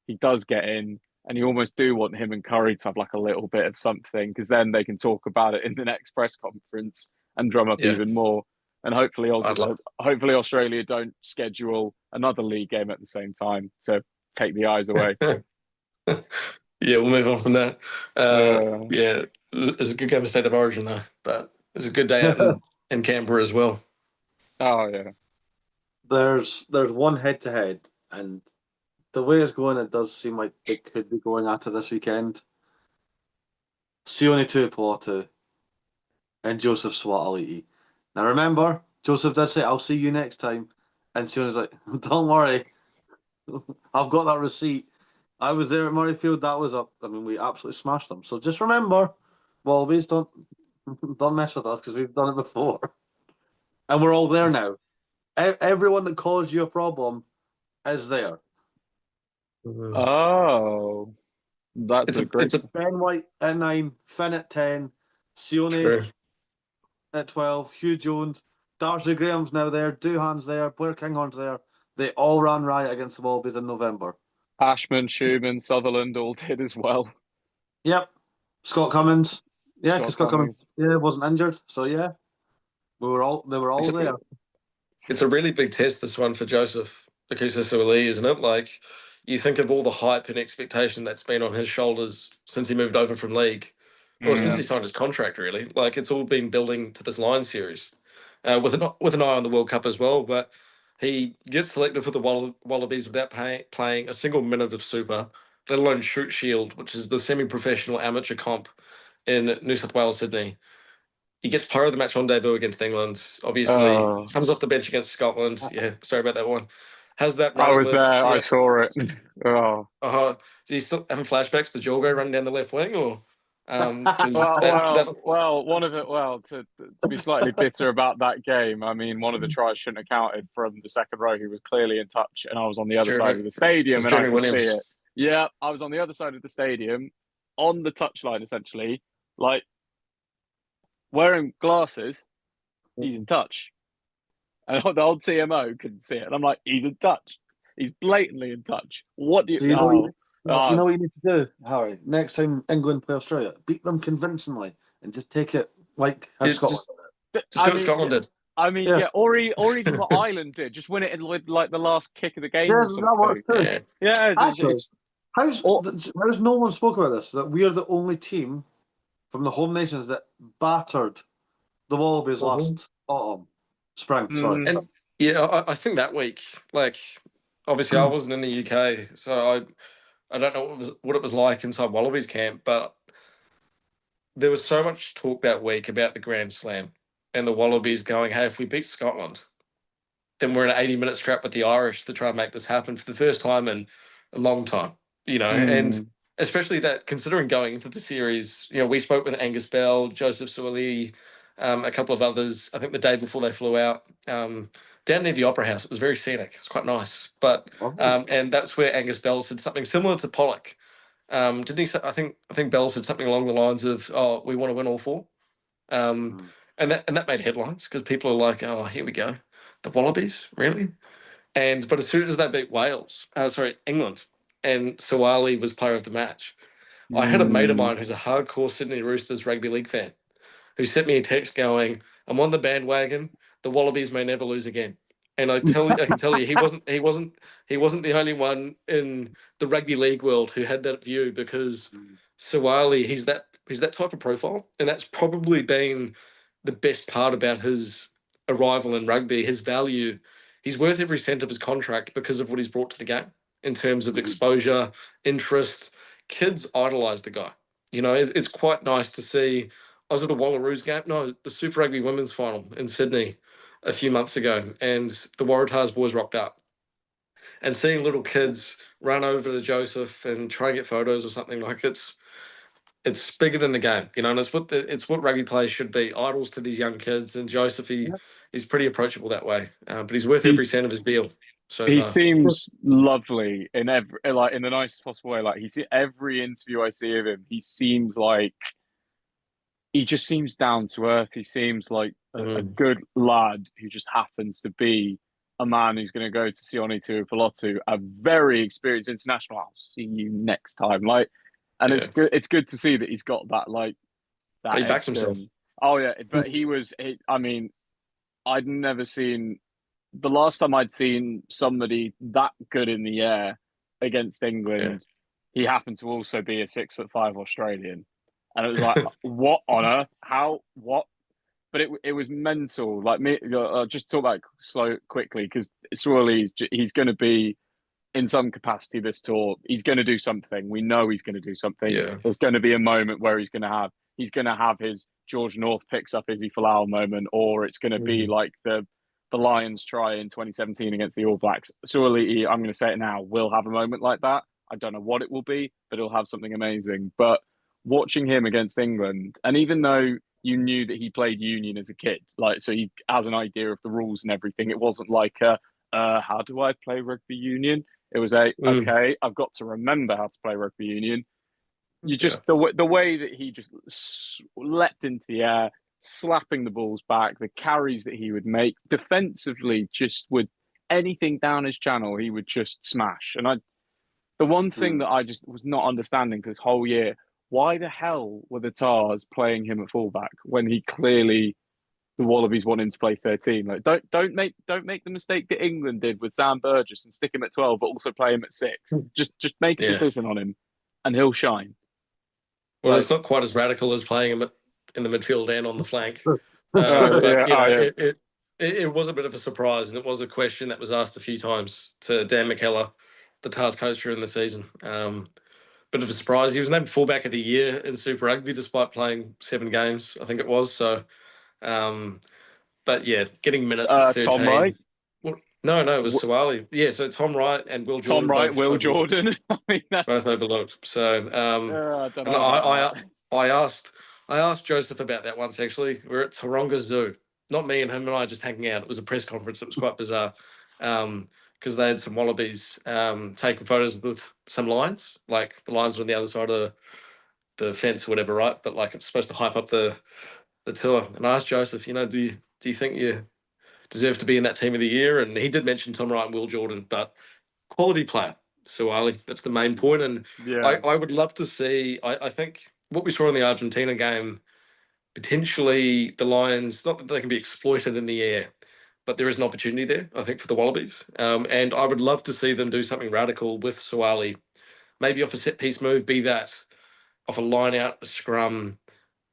he does get in And you almost do want him and Curry to have like a little bit of something, because then they can talk about it in the next press conference and drum up Yeah, even more. And hopefully, I'd love. hopefully Australia don't schedule another league game at the same time to take the eyes away. Yeah, we'll move on from that. Uh, Yeah, it was a good game of State of Origin though, but it was a good day out in Canberra as well. oh yeah. There's one head to head, and the way it's going, it does seem like it could be going after this weekend. Sione Tuipulotu and Joseph Swatali'i. Now remember, Joseph did say, "I'll see you next time," and Sione's like, "Don't worry, I've got that receipt. I was there at Murrayfield. That was up. I mean, we absolutely smashed them. So just remember, Wallabies, don't mess with us because we've done it before, and we're all there now. Everyone that caused you a problem is there. Mhm. Oh, that's a great. It's a Ben White at 9, Finn at 10, Sione true. at 12, Hugh Jones, Darcy Graham's now there, Doohan's there, Blair Kinghorn's there. They all ran riot against the Wallabies in November. Ashman, Schumann, Sutherland all did as well. Yep. Scott Cummins. Yeah, because Scott Scott Cummings. Cummins wasn't injured. So yeah, they were all It's there. it's a really big test, this one for Joseph Okusa-Suaalii, isn't it? Like, you think of all the hype and expectation that's been on his shoulders since he moved over from league, or since Yeah. Mm. he signed his contract, really. Like, it's all been building to this Lions series, with an eye on the World Cup as well. But he gets selected for the Wallabies without playing a single minute of Super, let alone Shoot Shield, which is the semi-professional amateur comp in New South Wales, Sydney. He gets player of the match on debut against England. Obviously, Oh, comes off the bench against Scotland. Yeah, sorry about that one. Has that I run was with? there. I Yeah. saw it. Oh, Do you still having flashbacks to Jorgo running down the left wing, or because well, that one of it. Well, to be slightly bitter about that game, I mean, one of the tries shouldn't have counted from the second row, who was clearly in touch, and I was on the other side Jeremy of the it stadium, was and I Jeremy could see Williams. it. Yeah, I was on the other side of the stadium, on the touchline, essentially, like wearing glasses. He's in touch, and the old TMO couldn't see it, and I'm like, he's in touch. He's blatantly in touch. What do you? So you know what Oh, you oh know what you need to do, Harry. Next time England play Australia, beat them convincingly and just take it like how Yeah, Scotland. just I do what mean, Scotland did. Yeah, yeah, or even what Ireland did, just win it in with like the last kick of the game yeah, or that works something. too. Yeah, Yeah, Actually, it's how's or how's no one spoke about this? That we are the only team from the home nations that battered the Wallabies Mhm. last autumn, spring. Sorry. mm, And yeah, I think that week, like, obviously I wasn't in the UK, so I don't know what it was like inside Wallabies camp, but there was so much talk that week about the Grand Slam and the Wallabies going, hey, if we beat Scotland, then we're in an 80-minute scrap with the Irish to try and make this happen for the first time in a long time, and mm, especially that considering going into the series, we spoke with Angus Bell, Joseph Suaalii, a couple of others, I think the day before they flew out, down near the Opera House. It was very scenic. It's quite nice. But, Lovely. and that's where Angus Bell said something similar to Pollock. Didn't he say, I think Bell said something along the lines of, oh, we want to win all four. Um, Mm. and that made headlines because people are like, oh, here we go. The Wallabies, really? But as soon as they beat England, and Suwali was player of the match, I had a mate of mm. mine who's a hardcore Sydney Roosters rugby league fan who sent me a text going, "I'm on the bandwagon. The Wallabies may never lose again." And I can tell you, he wasn't the only one in the rugby league world who had that view because Mm. Suwali, he's that type of profile, and that's probably been the best part about his arrival in rugby. His value, he's worth every cent of his contract because of what he's brought to the game in terms of Mhm. exposure, interest. Kids idolise the guy. It's quite nice to see. I was at a Wallaroos game, no, the Super Rugby Women's Final in Sydney a few months ago, and the Waratahs boys rocked up. And seeing little kids run over to Joseph and try and get photos or something, like it's bigger than the game, and it's what rugby players should be, idols to these young kids. And Joseph, he's pretty approachable that way, but he's worth every He's cent of his deal so he far. seems lovely in every like in the nicest possible way. Like every interview I see of him, he just seems down to earth. He seems like a Mm. good lad who just happens to be a man who's going to go to Sione Tuipulotu, a very experienced international. I'll see you next time. Like, and Yeah. it's good to see that he's got that that He backs edge to himself. him. Oh yeah, but I mean, I'd never seen the last time I'd seen somebody that good in the air against Yeah. England. He happened to also be a 6'5" Australian, and it was like, what on earth? How? What? But it was mental. Like me, just talk about quickly because Swirly he's going to be in some capacity this tour. He's going to do something. We know he's going to do something. Yeah. There's going to be a moment where he's going to have his George North picks up Izzy Folau moment, or it's going to be like the Lions try in 2017 against the All Blacks. Surely, I'm going to say it now, will have a moment like that. I don't know what it will be, but he'll have something amazing. But watching him against England, and even though you knew that he played Union as a kid, like so he has an idea of the rules and everything. It wasn't like how do I play rugby union? It was okay, I've got to remember how to play rugby union. You Yeah. just the way that he just leapt into the air, slapping the balls back, the carries that he would make defensively, just with anything down his channel, he would just smash. And the one thing that I just was not understanding this whole year, why the hell were the Tars playing him at fullback when he clearly the Wallabies want him to play 13? Like don't make the mistake that England did with Sam Burgess and stick him at 12, but also play him at 6. Just make a Yeah. decision on him, and he'll shine. Well, Like, it's not quite as radical as playing him in the midfield and on the flank. yeah, But, yeah. it was a bit of a surprise, and it was a question that was asked a few times to Dan McKellar, the Tars coach during the season. Bit of a surprise. He was named fullback of the year in Super Rugby despite playing 7 games, I think it was. So, but yeah, getting minutes at Tom Wright, 13. Well, no, it was Suwali. Yeah, so Tom Wright and Will Jordan Tom Wright, both Will overlooked. Jordan. I mean, that's Both overlooked. So, I don't and know about that. I asked Joseph about that once actually. We're at Taronga Zoo. Not me and him and I just hanging out. It was a press conference. It was quite bizarre. Because they had some wallabies taking photos with some lions. Like the lions were on the other side of the fence or whatever, right? But like it's supposed to hype up the tour. And I asked Joseph, do you think you deserve to be in that team of the year? And he did mention Tom Wright and Will Jordan, but quality player, Suwali. That's the main point. And Yeah, I would love to see, I think what we saw in the Argentina game, potentially the Lions, not that they can be exploited in the air, but there is an opportunity there, I think, for the Wallabies. And I would love to see them do something radical with Suwali, maybe off a set piece move, be that off a line out, a scrum,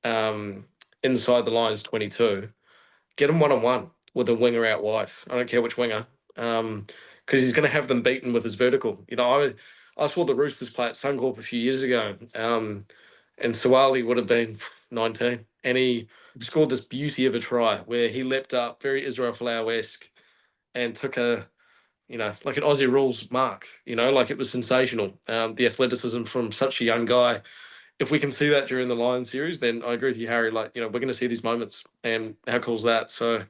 inside the Lions 22. Get him 1-on-1 with a winger out wide. I don't care which winger, because he's going to have them beaten with his vertical. I saw the Roosters play at Suncorp a few years ago, and Suwali would have been 19, and he scored this beauty of a try where he leapt up, very Israel Folau-esque, and took like an Aussie rules mark. Like it was sensational. The athleticism from such a young guy. If we can see that during the Lions series, then I agree with you, Harry. Like, we're going to see these moments, and how cool is that? So,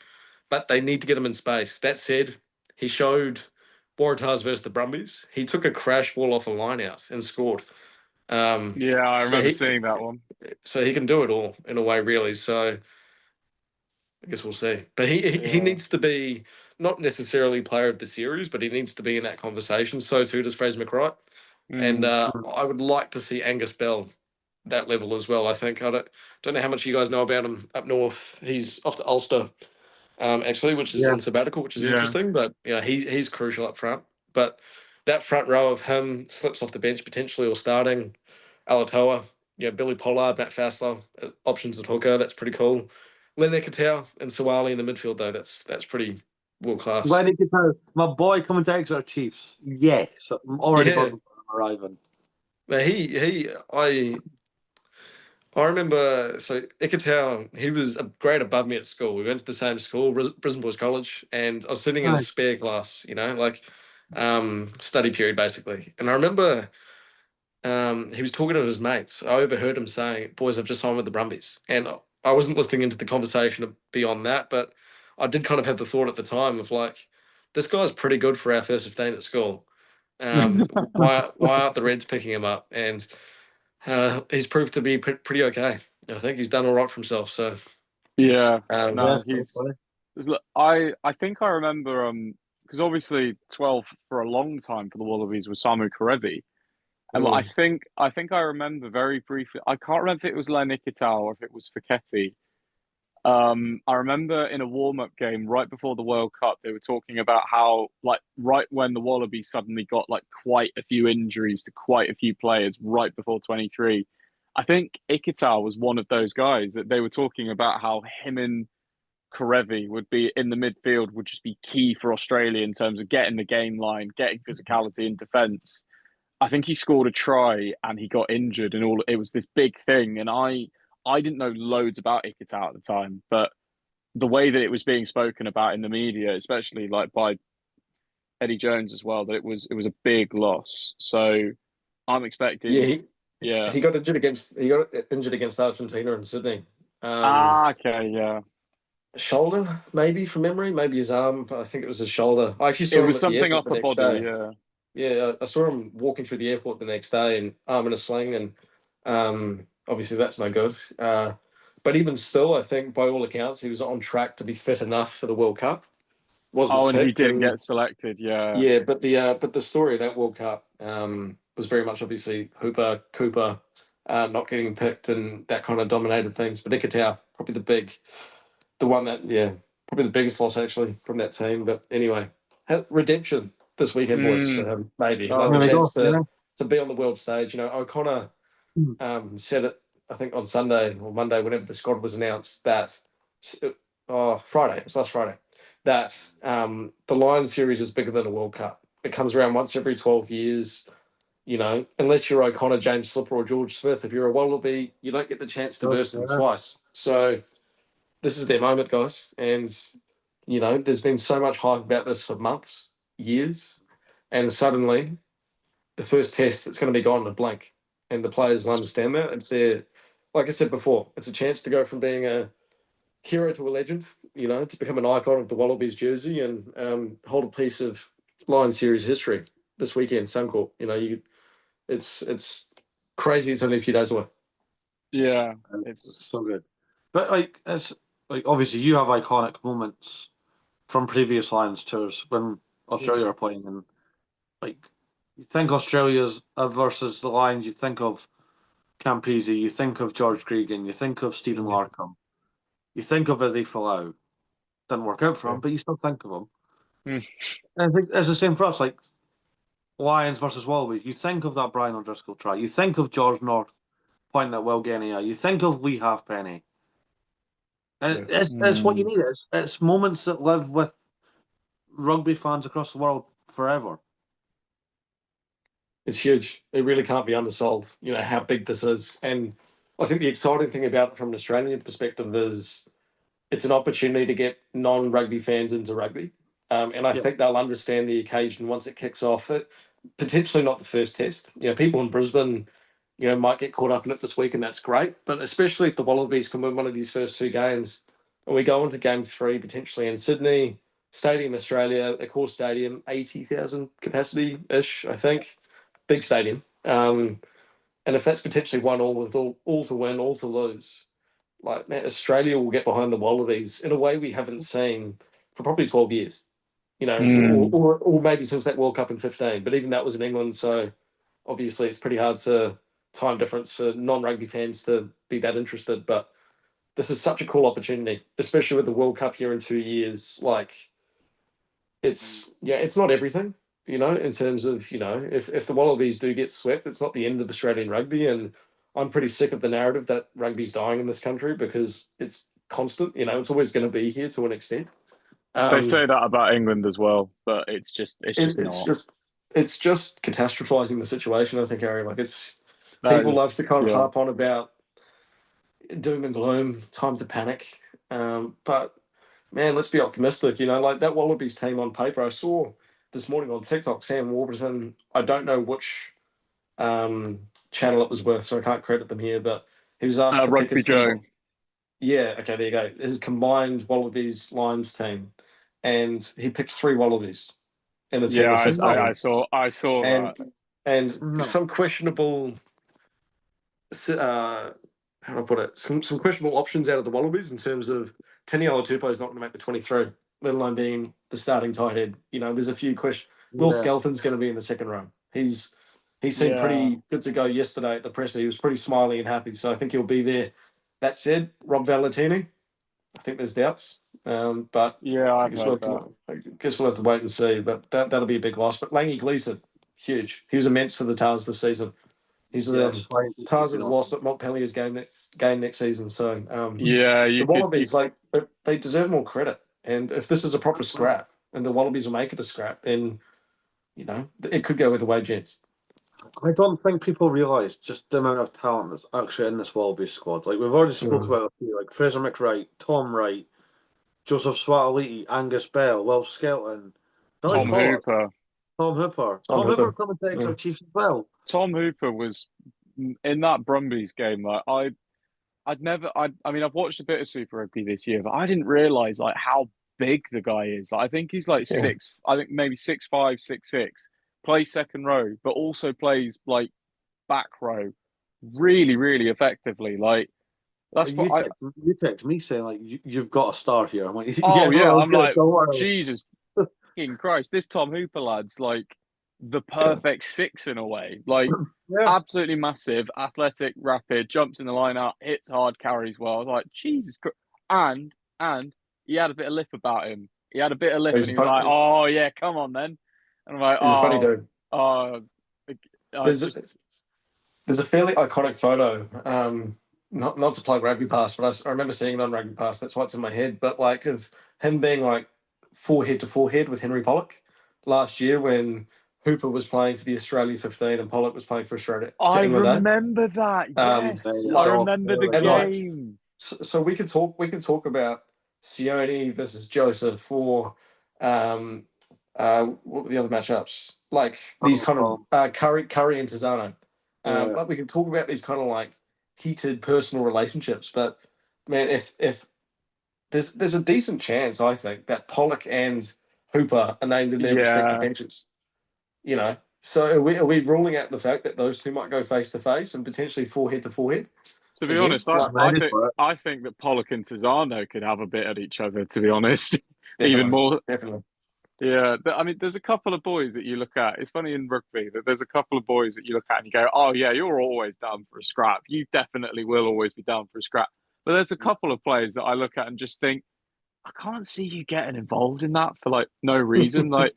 but they need to get him in space. That said, he showed Waratahs versus the Brumbies. He took a crash ball off a line out and scored. yeah, I So remember he seeing that one. so he can do it all in a way, really. So I guess we'll see. But he Yeah. needs to be not necessarily player of the series, but he needs to be in that conversation. So too does Fraser McWright. And Mm. I would like to see Angus Bell that level as well. I think I don't know how much you guys know about him up north. He's off to Ulster, actually, which is Yeah. on sabbatical, which is Yeah. interesting. But he's crucial up front. But that front row of him slips off the bench potentially or starting. Alatoa, Billy Pollard, Matt Fassler, options at hooker. That's pretty cool. Len Ekatau and Suwali in the midfield though. That's pretty world class. When did you tell my boy coming to Exeter Chiefs? Yes, I'm already Yeah, buzzing for him arriving. but I remember, so Ikatow, he was a grade above me at school. We went to the same school, Brisbane Boys College, and I was sitting in a Nice. spare class, like study period basically. And I remember he was talking to his mates. I overheard him saying, "Boys, I've just signed with the Brumbies." And I wasn't listening into the conversation beyond that, but I did kind of have the thought at the time of like, this guy's pretty good for our first 15 at school. Why aren't the Reds picking him up? And he's proved to be pretty okay. I think he's done all right for himself. So, Yeah. um, Yeah, No, fair he's. play. I think I remember because obviously 12 for a long time for the Wallabies was Samu Karevi. And Mm. I think I remember very briefly. I can't remember if it was Len Ikitau or if it was Fiketti. I remember in a warm-up game right before the World Cup, they were talking about how, like, right when the Wallabies suddenly got like quite a few injuries to quite a few players right before 23. I think Ikitau was one of those guys that they were talking about how him and Karevi would be in the midfield would just be key for Australia in terms of getting the game line, getting physicality in defence. I think he scored a try and he got injured and all. It was this big thing, and I didn't know loads about Ikitau at the time, but the way that it was being spoken about in the media, especially like by Eddie Jones as well, that it was a big loss. So I'm Yeah, expecting, yeah. he got injured against Argentina in Sydney. Ah, okay, yeah. Shoulder, maybe from memory, maybe his arm, but I think it was his shoulder. I actually It saw him was at the something airport the upper next body, day. yeah. Yeah, I saw him walking through the airport the next day and arm in a sling, and obviously that's no good. But even still, I think by all accounts, he was on track to be fit enough for the World Cup. Wasn't Oh, and he picked, didn't and get selected, yeah. yeah, but the story of that World Cup was very much obviously Hooper, Cooper not getting picked, and that kind of dominated things. But Ikitau, probably the one that probably the biggest loss actually from that team. But anyway, redemption this weekend, boys, for Mm. him. Maybe like Oh, the There we chance go. Yeah. to be on the world stage. You know, O'Connor said it, I think, on Sunday or Monday, whenever the squad was announced, that Friday, it was last Friday, that the Lions series is bigger than a World Cup. It comes around once every 12 years. You know, unless you're O'Connor, James Slipper, or George Smith, if you're a Wallaby, you don't get the chance to burst them Yeah. twice. So this is their moment, guys. And, you know, there's been so much hype about this for months, years. And suddenly, the first test, it's going to be gone in a blink. And the players will understand that. It's their, like I said before, it's a chance to go from being a hero to a legend, you know, to become an icon of the Wallabies jersey and hold a piece of Lions series history this weekend, Suncorp. You know, it's crazy. It's only a few days away. yeah. It's It's so good. But like it's like obviously you have iconic moments from previous Lions tours when Australia are playing, and like you think Australia's versus the Lions, you think of Campese, you think of George Gregan, you think of Stephen Yeah. Larkham, you think of Eddie Falau. Didn't work out for Yeah. him, but you still think of him. mm, And I think it's the same for us. Like Lions versus Wallabies, you think of that Brian O'Driscoll try, you think of George North pointing at Will Genia, you think of Wee Halfpenny. And Yeah. it's what you need. It's moments that live with rugby fans across the world forever. It's huge. It really can't be undersold, you know, how big this is. And I think the exciting thing about it from an Australian perspective is it's an opportunity to get non-rugby fans into rugby. And I Yeah. think they'll understand the occasion once it kicks off. It, potentially not the first test. You know, people in Brisbane, you know, might get caught up in it this week, and that's great. But especially if the Wallabies can win one of these first two games, and we go into game three potentially in Sydney, Stadium Australia, a core stadium, 80,000 capacity ish, I think, big stadium. And if that's potentially one all with all to win, all to lose, like man, Australia will get behind the Wallabies in a way we haven't seen for probably 12 years. You know, mm. or maybe since that World Cup in 15. But even that was in England, so obviously it's pretty hard to time difference for non-rugby fans to be that interested. But this is such a cool opportunity, especially with the World Cup here in 2 years. Like it's not everything, you know, in terms of, you know, if the Wallabies do get swept, it's not the end of Australian rugby. And I'm pretty sick of the narrative that rugby's dying in this country because it's constant, you know, it's always going to be here to an extent. They Um, say that about England as well, but it's it, just it's not. just it's just catastrophizing the situation, I think, Harry. Like it's That people is, love to kind of yeah. harp on about doom and gloom, time to panic. But man, let's be optimistic. You know, like that Wallabies team on paper. I saw this morning on TikTok, Sam Warburton. I don't know which channel it was with, so I can't credit them here. But he was asked to pick Rugby his Joe. yeah, okay, there you go. His combined Wallabies Lions team, and he picked three Wallabies in a team Yeah, of No, 15, I saw and that. no. some questionable how do I put it? Some questionable options out of the Wallabies in terms of Taniela Tupou is not going to make the 23. let alone being the starting tight head. There's a few questions. Will Yeah. Skelton's going to be in the second row. He seemed Yeah. pretty good to go yesterday at the presser. He was pretty smiley and happy, so I think he'll be there. That said, Rob Valentini, I think there's doubts, but Yeah, I I've heard that. guess we'll have to wait and see. But that'll be a big loss. But Langy Gleeson, huge. He was immense for the Tars this season. He's Yes, right. Tars has lost, but Montpellier's game next season. So Yeah, the you Wallabies, could. they deserve more credit. And if this is a proper scrap, and the Wallabies will make it a scrap, then it could go either way, gents. I don't think people realise just the amount of talent that's actually in this Wallabies squad. Like we've already spoke about a few, like Fraser McWright, Tom Wright, Joseph Swatoliti, Angus Bell, Will Skelton, Billy Tom Pollock, Hooper. Tom Hooper. Tom Tom Hooper Hooper. coming to Exeter Yeah. Chiefs as well. Tom Hooper was in that Brumbies game. Like I'd never. I mean, I've watched a bit of Super Rugby this year, but I didn't realize like how big the guy is. Like, I think he's like Yeah. six. I think maybe 6'5", 6'6". Plays second row, but also plays like back row, really, really effectively. Like that's You what I. text me saying like you've got a star here. I'm like, Oh yeah, yeah, well, I'm good, like don't worry. Jesus fucking Christ. This Tom Hooper lad's like the perfect six in a way. Like Yeah. absolutely massive, athletic, rapid, jumps in the line out, hits hard, carries well. I was like, Jesus Christ. And he had a bit of lip about him. He had a bit of lip and he was like, oh yeah, come on then. And I'm like, He's a funny dude. There's a fairly iconic photo. Not to plug Rugbypass, but I remember seeing it on Rugbypass. That's what's in my head. But like of him being like forehead to forehead with Henry Pollock last year when Hooper was playing for the Australia 15 and Pollock was playing for Australia. I England, remember that. Yes, I remember the game. So we could talk about Sione versus Joseph or what were the other matchups? Like these kind of Curry and Tizano. Like we can talk about these kind of like heated personal relationships, but man, if there's a decent chance, I think, that Pollock and Hooper are named in their respective benches. So are we ruling out the fact that those two might go face to face and potentially forehead to forehead? To be honest, I think that Pollock and Tizano could have a bit at each other. To be honest, even more. Definitely. Yeah, I mean, there's a couple of boys that you look at. It's funny in rugby that there's a couple of boys that you look at and you go, "Oh yeah, you're always down for a scrap. You definitely will always be down for a scrap." But there's a couple of players that I look at and just think, I can't see you getting involved in that for like no reason. like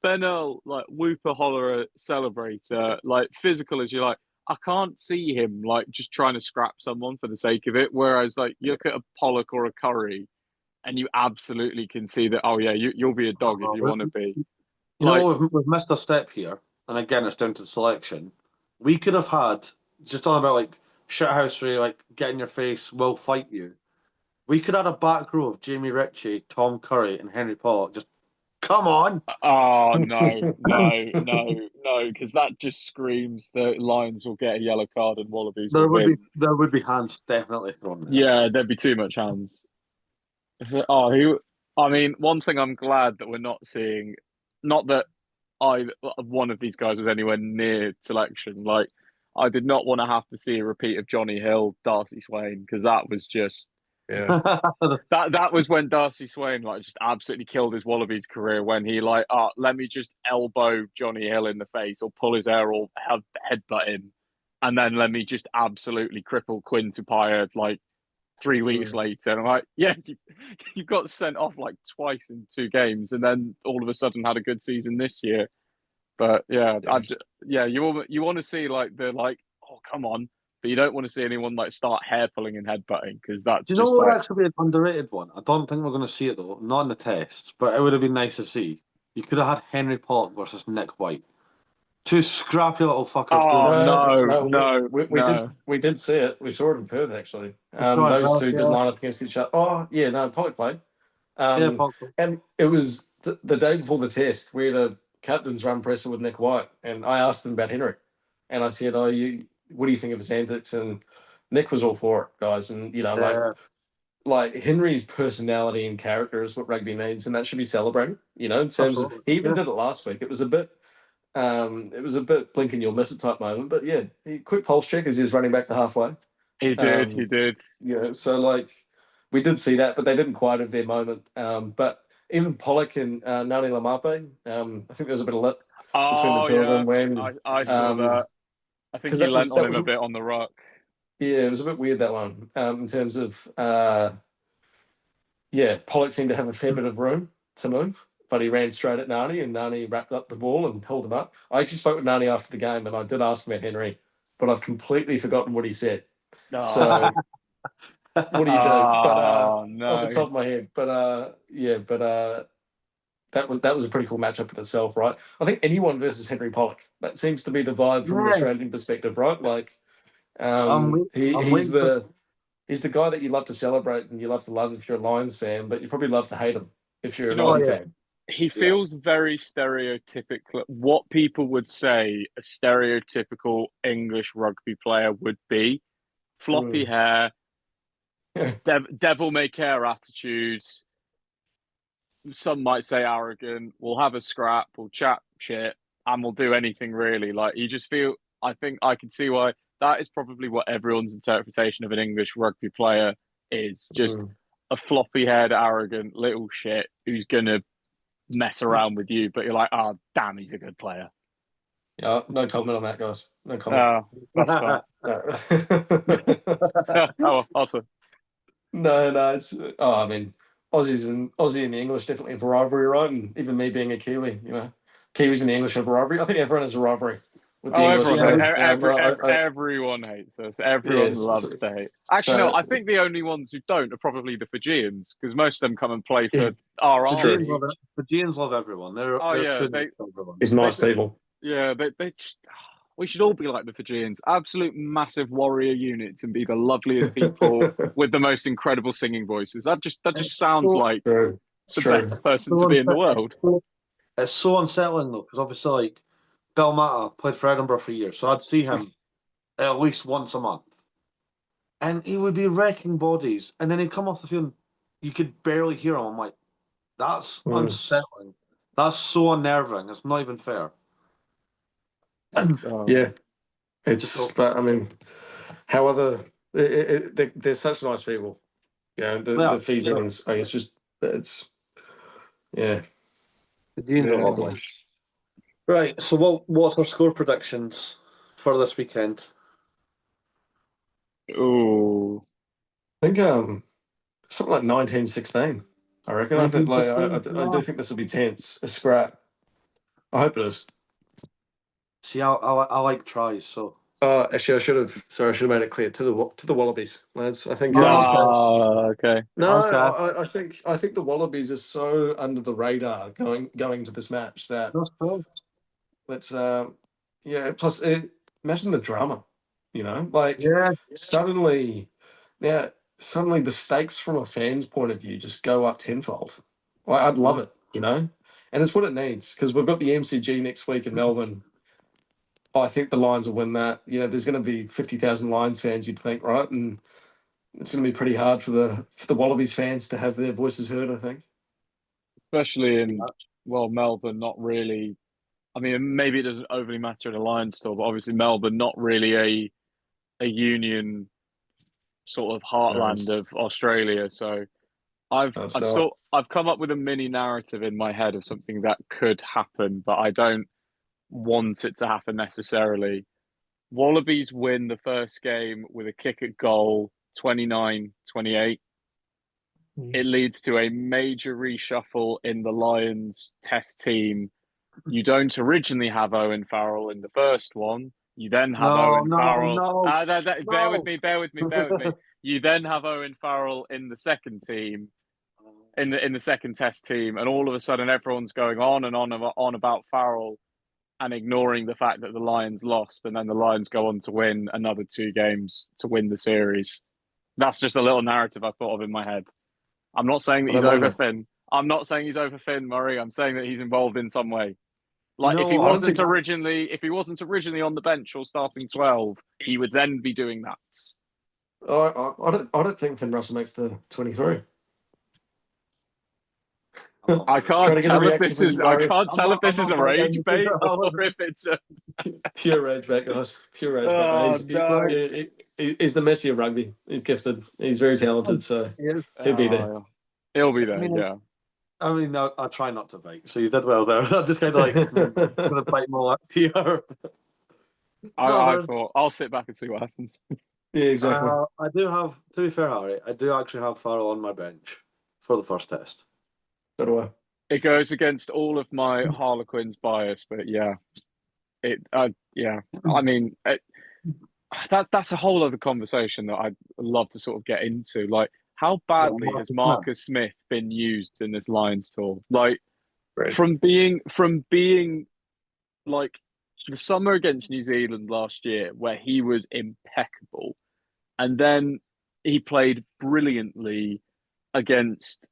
Ben Earl, like whooper, hollerer, celebrator, like physical as you like. I can't see him like just trying to scrap someone for the sake of it. Whereas like you look at a Pollock or a Curry, and you absolutely can see that. Oh yeah, you'll be a dog if you want to be. You know, we've missed a step here, and again, it's down to the selection. We could have had just talking about like shithousery, like get in your face, we'll fight you. We could have had a back row of Jamie Ritchie, Tom Curry, and Henry Pollock. Just come on. Oh no, because that just screams the Lions will get a yellow card and Wallabies will win. There would be hands definitely thrown there. Yeah, there'd be too much hands. I mean, one thing I'm glad that we're not seeing, not that one of these guys was anywhere near selection. Like, I did not want to have to see a repeat of Johnny Hill, Darcy Swain, because that was just, that was when Darcy Swain like just absolutely killed his Wallabies career when he like, let me just elbow Johnny Hill in the face or pull his hair or headbutt him, and then let me just absolutely cripple Quinn Tupaia like 3 weeks later. And I'm like, yeah, you got sent off like twice in 2 games, and then all of a sudden had a good season this year. But yeah, you want to see like oh come on, but you don't want to see anyone like start hair pulling and headbutting because that's. Do you know what would actually be an underrated one? I don't think we're going to see it though, not in the tests, but it would have been nice to see. You could have had Henry Pollock versus Nick White. 2 scrappy little fuckers. Oh no. We did see it. We saw it in Perth actually. Those two did line up against each other. Oh yeah, no, Pollock played. Pollock. And it was the day before the test. We had a captain's run presser with Nick White, and I asked him about Henry, and I said, what do you think of his antics? And Nick was all for it, guys. And like Henry's personality and character is what rugby needs, and that should be celebrated. In terms of he even did it last week. It was a bit blink and you'll miss it type moment, but yeah, quick pulse check as he was running back to halfway. He did. So like we did see that, but they didn't quite have their moment. But even Pollock and Nani Lamape. I think there was a bit of lit between the Oh two of yeah, them when I saw that. I think because he that was lent on that him was a bit on the ruck. yeah, it was a bit weird that one in terms of Pollock seemed to have a fair bit of room to move, but he ran straight at Nani, and Nani wrapped up the ball and held him up. I actually spoke with Nani after the game, and I did ask him about Henry, but I've completely forgotten what he said. Oh, So what do you do? But oh off the no. top of my head, that was a pretty cool matchup in itself, right? I think anyone versus Henry Pollock. That seems to be the vibe from an Yeah, Australian perspective, right? Like, I'm wait- I'm he's waiting for. the guy that you love to celebrate and you love to love if you're a Lions fan, but you probably love to hate him if you're You an know Oh what? Aussie yeah, fan. He yeah. feels very stereotypical. What people would say a stereotypical English rugby player would be: floppy Mm. hair, Yeah. devil may care attitudes. Some might say arrogant. We'll have a scrap. We'll chat shit, and we'll do anything really. Like you just feel. I think I can see why that is probably what everyone's interpretation of an English rugby player is. Just Mm. a floppy-haired, arrogant little shit who's gonna mess around with you, but you're like, oh damn, he's a good player. Yeah, no comment on that, guys. No comment. Oh, that's fine. Oh, awesome. No, it's I mean, Aussie and the English definitely have a rivalry, right? And even me being a Kiwi, Kiwis and the English have a rivalry. I think everyone has a rivalry with the Oh, English. everyone Yeah, hates So everyone hates us. Everyone yes, loves to hate. Actually, no. so I think the only ones who don't are probably the Fijians because most of them come and play yeah, for our it's true. Fijians army. love it. Fijians love everyone. Oh They're yeah, too nice to everyone. It's they nice people. yeah they just, we should all be like the Fijians, absolute massive warrior units, and be the loveliest people with the most incredible singing voices. That just It's sounds so like True. It's the true. best person so to be in the unsettling. world. It's so unsettling though, because obviously like Bill Mata played for Edinburgh for years, so I'd see him at least once a month, and he would be wrecking bodies, and then he'd come off the field, and you could barely hear him. I'm like, that's Mm. unsettling. That's so unnerving. It's not even fair. Um, Yeah, it's. So But I mean, how other? They're such nice people. The yeah, Fijians. I guess just it's yeah. the Deans are yeah. lovely. Right. So what's our score predictions for this weekend? Oh, I think something like 1916. I reckon. I think like I do 1915. think this will be tense. A scrap. I hope it is. See, I like tries, so Actually, I should have. Sorry, I should have made it clear to the Wallabies, lads. I think. oh, okay, okay. No, okay, I think the Wallabies are so under the radar going to this match that that's cool. let's yeah. Plus, imagine the drama. Like Yeah, suddenly, yeah, suddenly the stakes from a fan's point of view just go up tenfold. I'd love it, and it's what it needs because we've got the MCG next week in Melbourne. I think the Lions will win that. There's going to be 50,000 Lions fans, you'd think, right? And it's going to be pretty hard for the Wallabies fans to have their voices heard, I think. Especially in, well, Melbourne, not really. I mean, maybe it doesn't overly matter in a Lions store, but obviously Melbourne, not really a union sort of heartland It's, of Australia. So so, I've come up with a mini narrative in my head of something that could happen, but I don't want it to happen necessarily. Wallabies win the first game with a kick at goal, 29-28. It leads to a major reshuffle in the Lions test team. You don't originally have Owen Farrell in the first one. You then have no, Owen no, Farrell. no, Bear with no. me, bear with me, bear with me. You then have Owen Farrell in the second team, in the second test team, and all of a sudden everyone's going on and on about Farrell and ignoring the fact that the Lions lost, and then the Lions go on to win another two games to win the series. That's just a little narrative I've thought of in my head. I'm not saying that I he's don't mind over that. Finn. I'm not saying he's over Finn Murray. I'm saying that he's involved in some way. You Like know I don't think. if he wasn't originally on the bench or starting 12, he would then be doing that. I don't think Finn Russell makes the 23. I Trying can't to get a tell if reaction this from you, is I Murray. can't tell if I'm this is not a going down rage the bait I or wasn't. if it's a Pure rage back, guys. Pure rage back. No, oh no. he's the Messi of rugby. He's gifted. He's very talented, so Yeah. he'll be there. Oh, he'll be I there, mean, yeah. I mean, I try not to bite, so you did well there. I'm just kind of like, just going to bite more here. No, I there's. thought I'll sit back and see what happens. Yeah, exactly. I do have, to be fair, Harry, I do actually have Farrell on my bench for the first test. So do I. It goes against all of my Harlequins bias, but yeah, yeah. I mean, that's a whole other conversation that I'd love to sort of get into. Like, how Well, badly has Marcus Smith. Marcus Smith been used in this Lions tour? Like, Right. from being like the summer against New Zealand last year, where he was impeccable, and then he played brilliantly against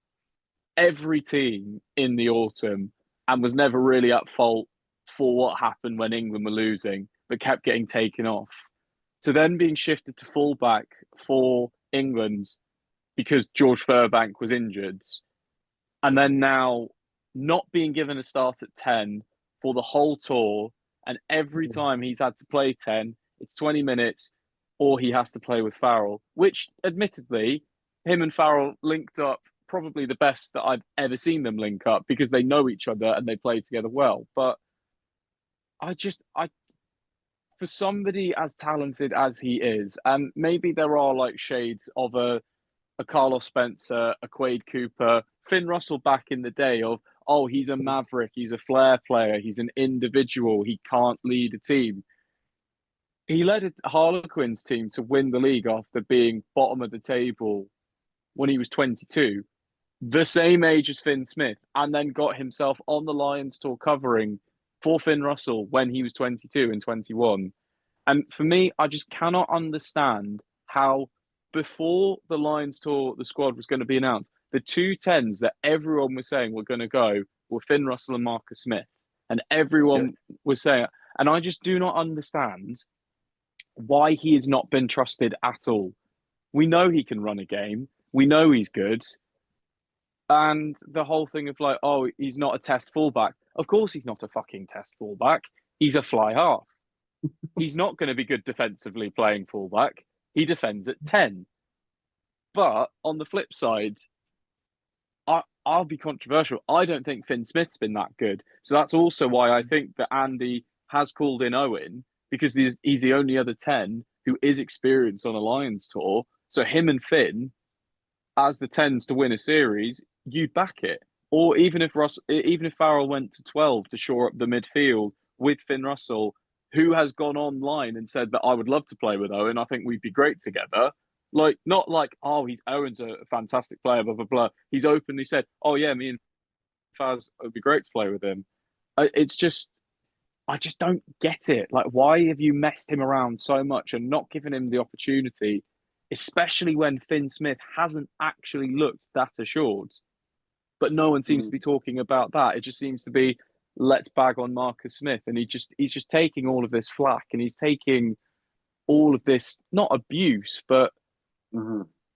every team in the autumn and was never really at fault for what happened when England were losing, but kept getting taken off. To then being shifted to fullback for England because George Furbank was injured, and then now not being given a start at 10 for the whole tour, and every time he's had to play 10, it's 20 minutes, or he has to play with Farrell, which admittedly, him and Farrell linked up probably the best that I've ever seen them link up because they know each other and they play together well. But I for somebody as talented as he is, and maybe there are like shades of a Carlos Spencer, a Quade Cooper, Finn Russell back in the day of, oh, he's a maverick, he's a flair player, he's an individual, he can't lead a team. He led a Harlequins team to win the league after being bottom of the table when he was 22, the same age as Finn Smith, and then got himself on the Lions tour covering for Finn Russell when he was 22 and 21. And for me, I just cannot understand how, before the Lions tour, the squad was going to be announced, the two tens that everyone was saying were going to go were Finn Russell and Marcus Smith. And Yeah. everyone was saying, and I just do not understand why he has not been trusted at all. We know he can run a game. We know he's good. And the whole thing of like, oh, he's not a test fullback. Of course, he's not a fucking test fullback. He's a fly half. He's not going to be good defensively playing fullback. He defends at 10. But on the flip side, I'll be controversial. I don't think Finn Smith's been that good. So that's also why I think that Andy has called in Owen, because he's the only other 10 who is experienced on a Lions tour. So him and Finn, as the 10s to win a series, you'd back it. Or even if Farrell went to 12 to shore up the midfield with Finn Russell, who has gone online and said that I would love to play with Owen, I think we'd be great together. Like, not like, oh, Owen's a fantastic player, blah blah blah. He's openly said, oh yeah, me and Faz, it would be great to play with him. It's just, I just don't get it. Like, why have you messed him around so much and not given him the opportunity, especially when Finn Smith hasn't actually looked that assured? But no one seems to be talking about that. It just seems to be, let's bag on Marcus Smith, and he's just taking all of this flack, and he's taking all of this, not abuse, but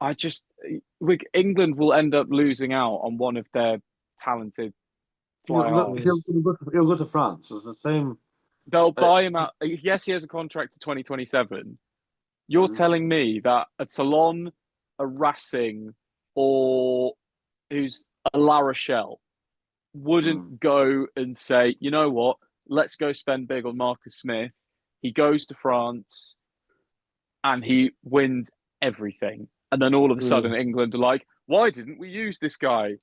I just, England will end up losing out on one of their talented fly halves. He'll go to France. It's the same. They'll buy him out. Yes, he has a contract to 2027. You're telling me that a Toulon, a Racing, or who's a La Rochelle wouldn't go and say, you know what, let's go spend big on Marcus Smith. He goes to France and he wins everything. And then all of a sudden, England are like, why didn't we use this guy?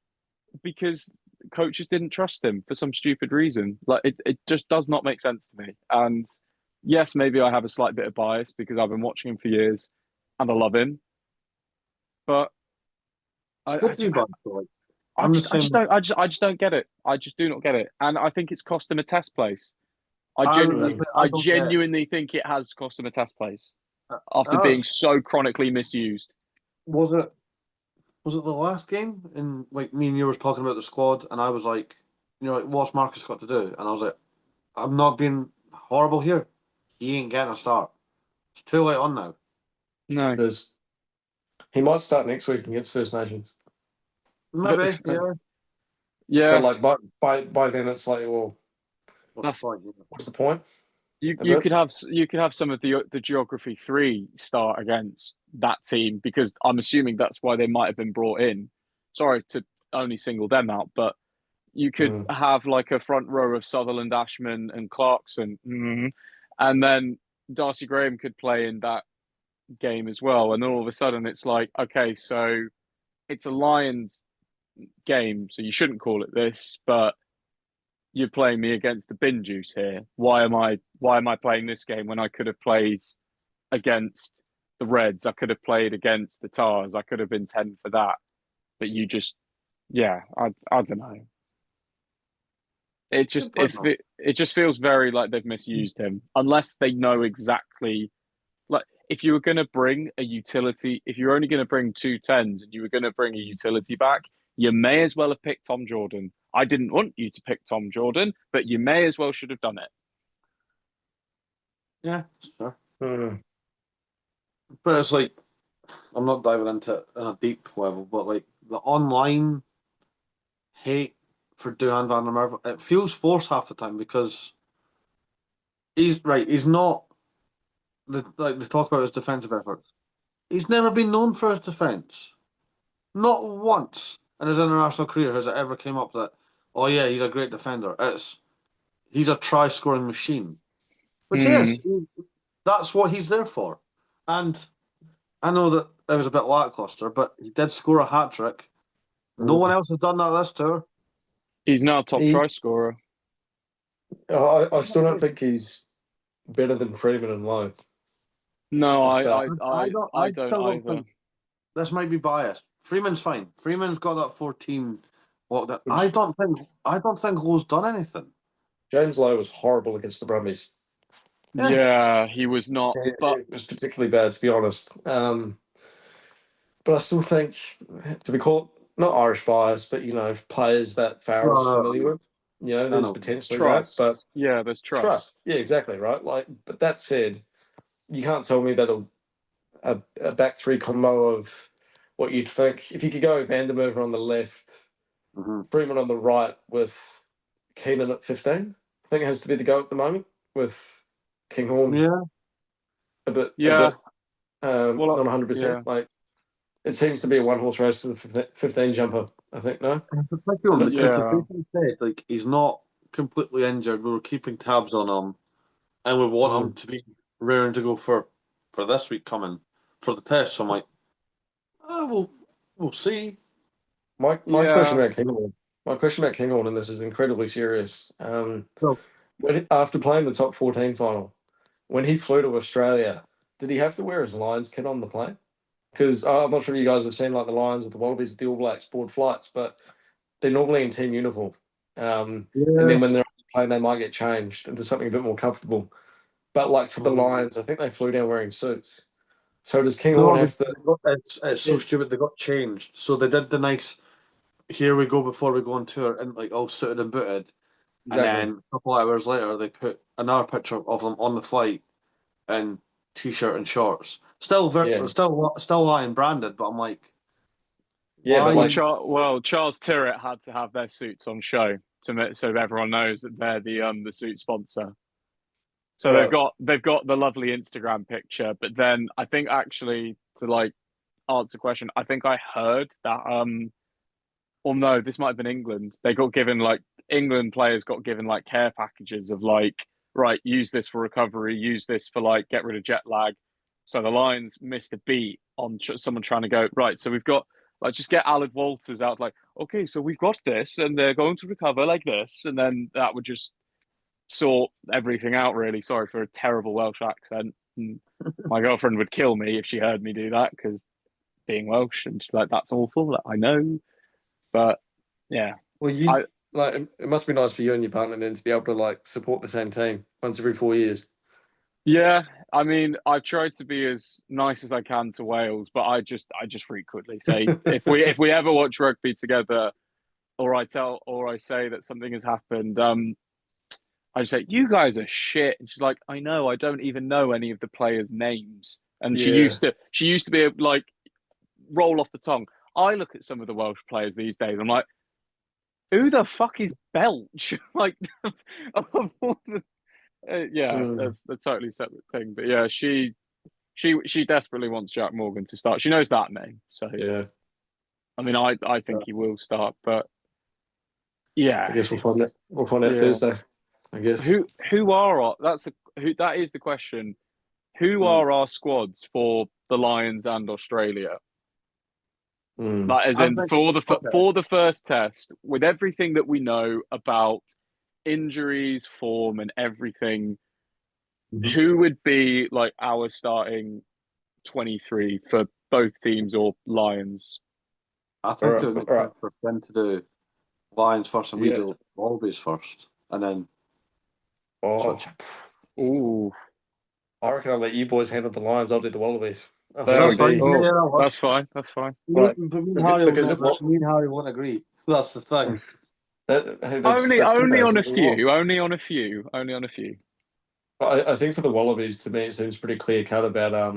Because coaches didn't trust him for some stupid reason. Like, it just does not make sense to me. And yes, maybe I have a slight bit of bias because I've been watching him for years and I love him. But I just don't get it. I just do not get it. And I think it's cost him a test place. I genuinely think it has cost him a test place after being so chronically misused. Was it the last game? And like me and you were talking about the squad, and I was like, like, what's Marcus got to do? And I was like, I'm not being horrible here. He ain't getting a start. It's too late on now. No, Because he might start next week against First Nations. Maybe, yeah. Yeah. But like by then it's like, well, what's the point? You could have some of the geography 3 start against that team, because I'm assuming that's why they might have been brought in. Sorry to only single them out, but You could have like a front row of Sutherland, Ashman, and Clarkson, and then Darcy Graham could play in that game as well. And then all of a sudden, it's like, okay, so it's a Lions game, so you shouldn't call it this, but you're playing me against the bin juice here. Why am I playing this game when I could have played against the Reds? I could have played against the Tars. I could have been 10 for that. But you just, yeah, I don't know. It just it just feels very like they've misused him, unless they know exactly. Like, if you were going to bring a utility, if you're only going to bring 2 10s and you were going to bring a utility back, you may as well have picked Tom Jordan. I didn't want you to pick Tom Jordan, but you may as well should have done it. Yeah, sure. Mm. But it's like, I'm not diving into it on a deep level, but like the online hate for Duhan van der Merwe, it feels forced half the time because he's right. He's not like they talk about his defensive efforts. He's never been known for his defense. Not once in his international career has it ever came up that, oh yeah, he's a great defender. He's a try scoring machine, which he is. That's what he's there for. And I know that it was a bit lackluster, but he did score a hat trick. No one else has done that this tour. He's now top try scorer. I still don't think he's better than Freeman and Lowe. No, I don't still either. think this might be biased. Freeman's fine. Freeman's got that 14. I don't think Lowe's done anything. James Lowe was horrible against the Brumbies. Yeah, he was not. But it was particularly bad, to be honest. But I still think, to be called not Irish bias, but players that Farrell's familiar with, there's potentially trust. that. But yeah, there's trust. Yeah, exactly right. Like, but that said, you can't tell me that a back three combo of what you'd think if you could go Vandermeer on the left, Freeman on the right with Keenan at 15. I think it has to be the go at the moment with Kinghorn. Yeah, Yeah. Not 100%. Like, it seems to be a one-horse race to the 15 jumper, I think, no? because the patient said, like, he's not completely injured. We were keeping tabs on him, and we want him to be raring to go for this week coming for the test. So I'm like, we'll see. My question about Kinghorn, and this is incredibly serious. After playing the top 14 final, when he flew to Australia, did he have to wear his Lions kit on the plane? Because I'm not sure if you guys have seen like the Lions or the Wallabies, the All Blacks board flights, but they're normally in team uniform. And then when they're on the plane, they might get changed into something a bit more comfortable. But like for the Lions, I think they flew down wearing suits. So does Kinghorn have to? It's so stupid. They got changed. So they did the nice. Here we go before we go on tour, and like all suited and booted. Exactly. And then a couple hours later, they put another picture of them on the flight in t-shirt and shorts. Still Lion branded, but I'm like, Charles Tyrrett had to have their suits on show so everyone knows that they're the suit sponsor. So they've got the lovely Instagram picture, but then I think actually to like answer the question, I think I heard that or no, this might have been England. They got given like England players got given like care packages of like, right, use this for recovery, use this for like get rid of jet lag. So the Lions missed a beat on someone trying to go, right, so we've got like just get Alec Walters out like, okay, so we've got this and they're going to recover like this, and then that would just sort everything out really. Sorry for a terrible Welsh accent. My girlfriend would kill me if she heard me do that because being Welsh, and she's like, that's awful. Like, I know. But yeah. Well, it must be nice for you and your partner then to be able to like support the same team once every 4 years. Yeah, I mean, I tried to be as nice as I can to Wales, but I just frequently say if we ever watch rugby together, or I say that something has happened, I just say you guys are shit, and she's like, I know, I don't even know any of the players' names, and she used to be able, like, roll off the tongue. I look at some of the Welsh players these days, I'm like, who the fuck is Belch? Like, that's a totally separate thing. But yeah, she desperately wants Jack Morgan to start. She knows that name, so yeah. I mean, I think he will start, but Yeah, I guess we'll find that. We'll find out yeah. Thursday. I guess. Who are our, that is the question. Who Mm. are our squads for the Lions and Australia? Mm. Like, as I in think okay. for the first test, with everything that we know about injuries, form, and everything, Mhm. who would be like our starting 23 for both teams or Lions? I All think it right. would All make right. sense for Finn to do Lions first and we Yeah. do Wallabies first, and then Oh, switch. Ooh, I reckon I'll let you boys handle the Lions. I'll do the Wallabies. I think there it'll we That's go. fine. be Yeah, Oh, yeah, that that's works. fine. That's fine. right But me and because Harry will because it never. what Me and Harry won't agree. That's the thing. hey, Only, that's good. only That's on a what we want. few. Only on a few. Only on a few. I think for the Wallabies, to me, it seems pretty clear cut about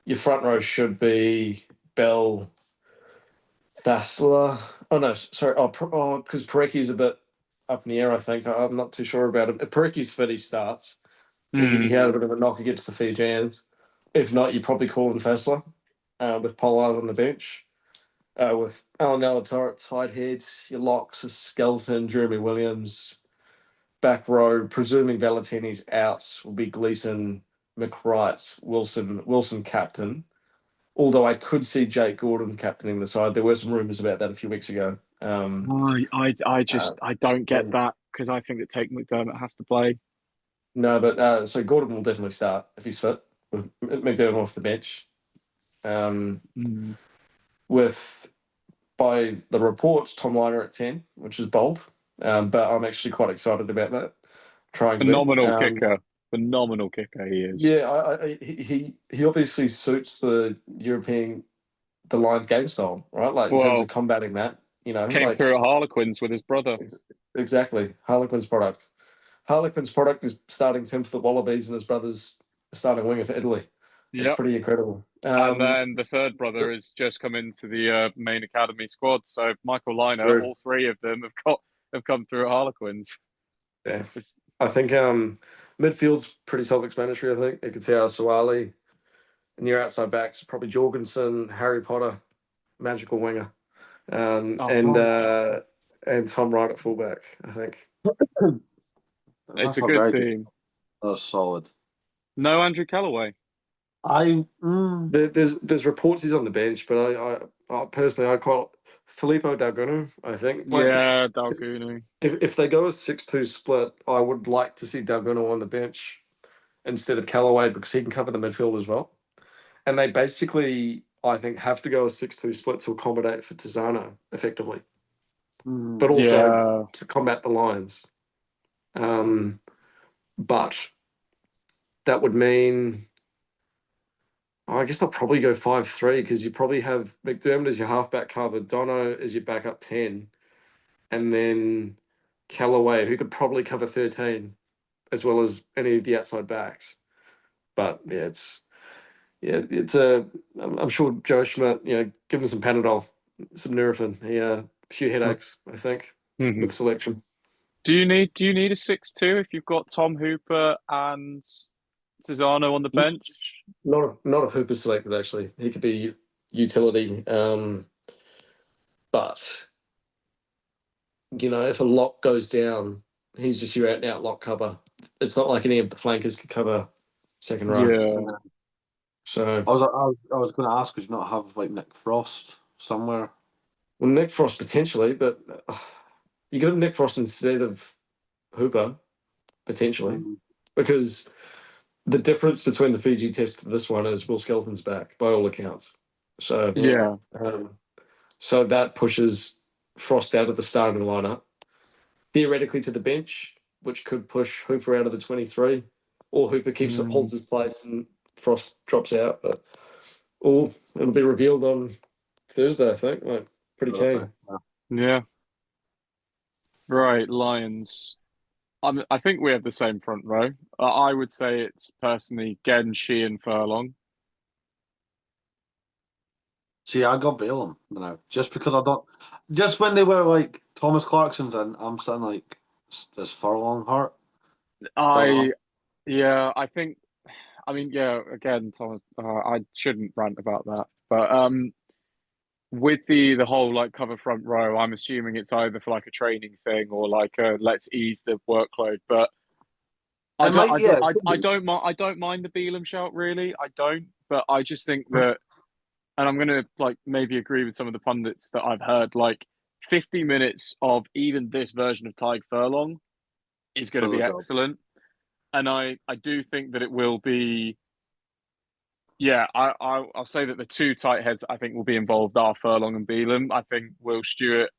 your front row should be Bell, Vassler. Oh no, sorry. Because Parecki's a bit up in the air. I think I'm not too sure about him. If Parecki's fit, he starts. He Hmm. had a bit of a knock against the Fijians. If not, you probably call him Vassler with Pollard on the bench. With Alan Alatar at tight heads, your locks are Skelton, Jeremy Williams. Back row, presuming Valentini's out, will be Gleeson, McWright, Wilson captain. Although I could see Jake Gordon captaining the side. There were some rumours about that a few weeks ago. I Uh, just I don't get and that because I think that Tate McDermott has to play. no, but so Gordon will definitely start if he's fit with McDermott off the bench. Um, Mm. with by the reports, Tom Liner at 10, which is bold. But I'm actually quite excited about that. Trying to be. Phenomenal kicker. Phenomenal kicker he is. Yeah, he obviously suits the Lions game style, right? Like in terms of Well, combating that, came through at Harlequins with his brother. ex- exactly Harlequin's product. Harlequin's product is starting 10 for the Wallabies, and his brother's starting winger for Italy. It's Yep. pretty incredible. And then the third brother has just come into the main academy squad. So Michael Liner, True. all three of them have come through at Harlequins. Yeah, I think midfield's pretty self-explanatory. I think you could see our Sawali and your outside backs probably Jorgensen, Harry Potter, magical winger, Oh, nice. and Tom Wright at fullback. I think. It's That's a a good very good. team. That's solid. No Andrew Callaway. I There's reports he's on the bench, but I personally I call Filippo Dalgunu. I think Yeah, if, Dalguni. if they go a 6-2 split, I would like to see Dalgunu on the bench instead of Callaway because he can cover the midfield as well. And they basically, I think, have to go a 6-2 split to accommodate for Tizano effectively, but also Yeah. to combat the Lions. Um, but that would mean I guess they'll probably go 5-3 because you probably have McDermott as your halfback cover, Dono as your backup 10, and then Callaway, who could probably cover 13, as well as any of the outside backs. But it's a. I'm sure Joe Schmidt, give him some Panadol, some Nurofen. A few headaches, I think, Mhm. with selection. Do you need a 6-2 if you've got Tom Hooper and Cesano on the bench? Not if Hooper's selected, actually. He could be utility. But if a lock goes down, he's just your out and out lock cover. It's not like any of the flankers could cover second row. Yeah. So, I was going to ask, could you not have like Nick Frost somewhere? well, Nick Frost potentially, but you could have Nick Frost instead of Hooper potentially, Mm. because the difference between the Fiji test for this one is Will Skelton's back by all accounts. So, Yeah. Yeah. um, so that pushes Frost out of the starting lineup, theoretically to the bench, which could push Hooper out of the 23, or Hooper holds Mm. his place and Frost drops out. But it'll be revealed on Thursday, I think. Like pretty Okay. keen. Yeah. Right. Lions. I think we have the same front row. I would say it's personally Gen, Sheehan, Furlong. See, I got Balaam now just because I don't. Just when they were like Thomas Clarkson's in, I'm sitting like, is Furlong hurt? Don't know. I Yeah. I think. I mean, yeah. Again, Thomas. I shouldn't rant about that, but with the whole like cover front row, I'm assuming it's either for like a training thing or like a let's ease the workload. But It might, yeah. I don't mind the Beelum shout really. I don't, but I just think that, and I'm gonna like maybe agree with some of the pundits that I've heard. Like 50 minutes of even this version of Tyg Furlong is going to Does the be job. excellent, and I do think that it will be. Yeah, I'll say that the two tight heads I think will be involved are Furlong and Beelum. I think Will Stewart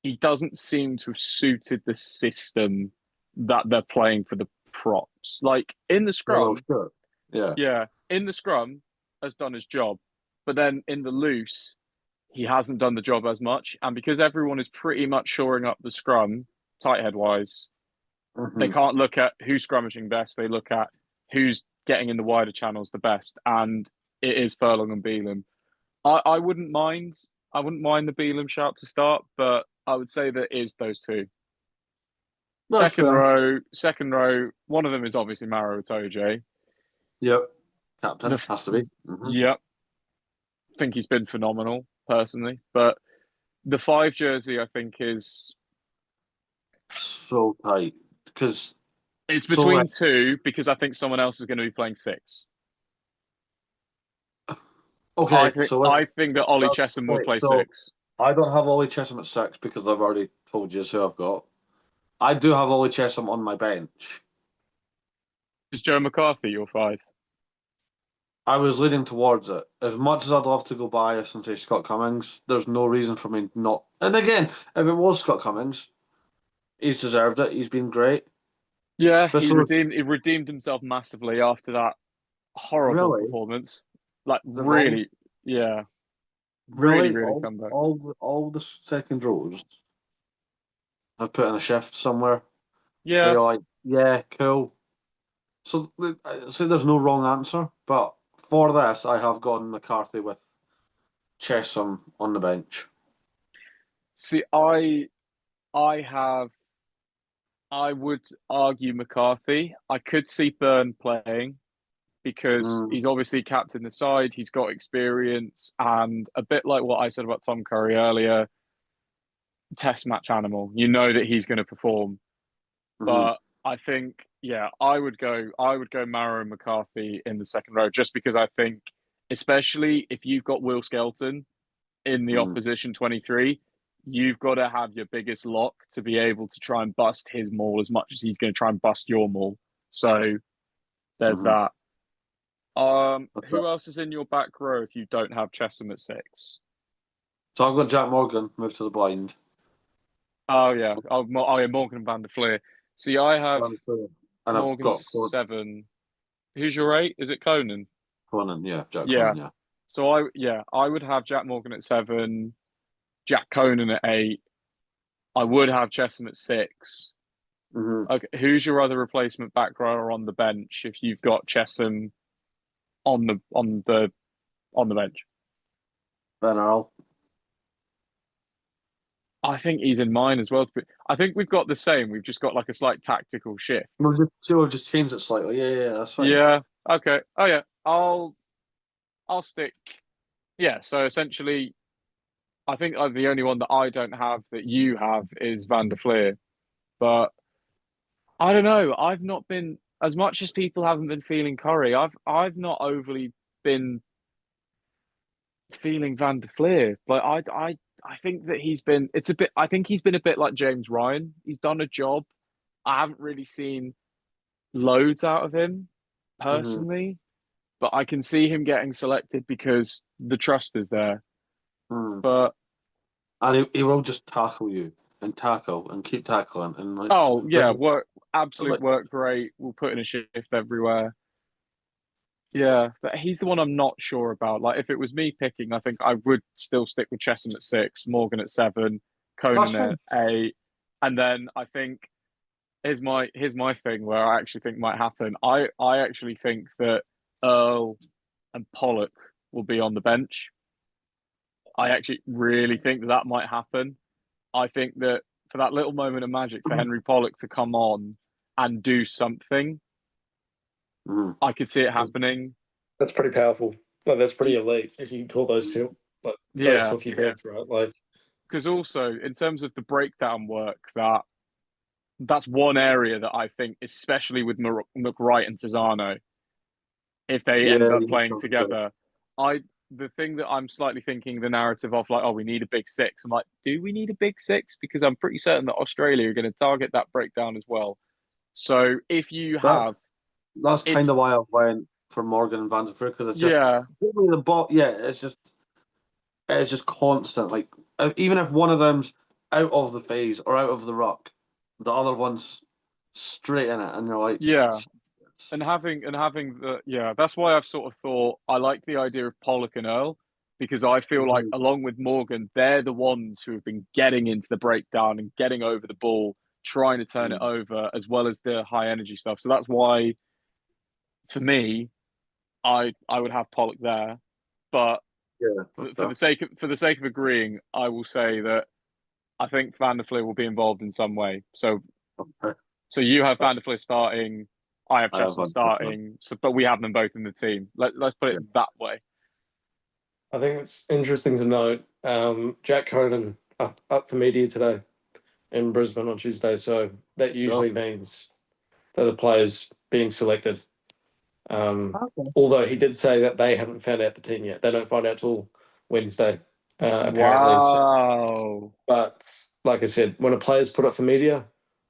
he doesn't seem to have suited the system that they're playing for the props. Like in the Well, scrum, sure. Yeah. yeah, in the scrum has done his job, but then in the loose, he hasn't done the job as much. And because everyone is pretty much shoring up the scrum, tight head wise, they Mhm. can't look at who's scrummaging best. They look at who's getting in the wider channels the best, and it is Furlong and Beelum. I wouldn't mind. I wouldn't mind the Beelum shout to start, but I would say that is those two. That's fair. Second row. One of them is obviously Maro Itoje. Yep. Captain The has to be. Hmm. Yep, think he's been phenomenal personally, but the five jersey I think is So tight because it's so between two because I think someone else is going to be playing six. okay. I think that Ollie That's Chesham will okay. play So six. I don't have Ollie Chesham at 6 because I've already told you who I've got. I do have Ollie Chesham on my bench. Is Joe McCarthy your five? I was leaning towards it. As much as I'd love to go bias and say Scott Cummings, there's no reason for me not. And again, if it was Scott Cummings, he's deserved it. He's been great. Yeah, But so he redeemed himself massively after that horrible really, performance. Like the wrong, really, yeah, really, really come back. all the second rows have put in a shift somewhere where Yeah. you're like, yeah, cool. So I say there's no wrong answer, but for this, I have gone McCarthy with Chesham on the bench. See, I I would argue McCarthy. I could see Byrne playing because Mm, he's obviously captain the side. He's got experience, and a bit like what I said about Tom Curry earlier, test match animal. You know that he's going to perform. hmm. But I think, yeah, I would go Maro and McCarthy in the second row just because I think, especially if you've got Will Skelton in the Mm, opposition 23, you've got to have your biggest lock to be able to try and bust his maul as much as he's going to try and bust your maul. So there's hmm. that. That's it. Who else is in your back row if you don't have Chesham at six? So I've got Jack Morgan moved to the blind. Oh yeah, yeah, Morgan and Van der Fleer. See, I have And I've Morgan got seven. Who's your eight? Is it Conan? Conan, yeah, Jack Yeah. Conan, yeah. So I would have Jack Morgan at seven, Jack Conan at eight. I would have Chesham at six. Mm-hmm. Okay, who's your other replacement back rower on the bench if you've got Chesham on the bench? Ben Earl. I think he's in mine as well. I think we've got the same. We've just got like a slight tactical shift. We'll just change it slightly. Yeah, yeah, that's fine. Yeah. Okay. Oh yeah. I'll stick. Yeah. So essentially, I think the only one that I don't have that you have is Van der Fleer. But I don't know. I've not been as much as people haven't been feeling Curry. I've not overly been feeling Van der Fleer. Like I think that he's been. It's a bit. I think he's been a bit like James Ryan. He's done a job. I haven't really seen loads out of him Mm-hmm. personally, but I can see him getting selected because the trust is there. Mm. But And he will just tackle you and tackle and keep tackling and oh yeah, very work absolute like work rate. We'll put in a shift everywhere. Yeah, but he's the one I'm not sure about. Like, if it was me picking, I think I would still stick with Chesham at six, Morgan at seven, that's Conan at fine. eight, and then I think here's my thing where I actually think might happen. I actually think that Earl and Pollock will be on the bench. I actually really think that that might happen. I think that for that little moment of magic for Henry Pollock to come on and do something, Mm. I could see it That's, happening. that's pretty powerful. Like, that's pretty elite if you can call those two. Like those Yeah, took your beds, right? Like, because also in terms of the breakdown work, that's one area that I think, especially with McWright and Tizano, if they Yeah, end up you playing talked about together, the thing that I'm slightly thinking the narrative of like, oh, we need a big six. I'm like, do we need a big six? Because I'm pretty certain that Australia are going to target that breakdown as well. So if you have, that's if kind of why I went for Morgan and Van der Voort, because it's just yeah, the ball. Yeah, it's just constant. Like even if one of them's out of the phase or out of the ruck, the other one's straight in it, and you're like, yeah, and having that's why I've sort of thought I like the idea of Pollock and Earl because I feel like Mhm. along with Morgan, they're the ones who have been getting into the breakdown and getting over the ball, trying to turn it over as well as the high energy stuff. So that's why for me, I would have Pollock there, but Yeah, that's for fair. the sake of agreeing, I will say that I think Van der Fleer will be involved in some way. Okay. So you have Van der Fleer starting, I have I have Chestnut Van der Voort. starting. So, but we have them both in the team. Let's put Yeah. it that way. I think it's interesting to note. Jack Conan up for media today in Brisbane on Tuesday, so that Yeah. usually means that the players being selected. Okay. Although he did say that they haven't found out the team yet. They don't find out till Wednesday, apparently. So, Wow. but like I said, when a player's put up for media,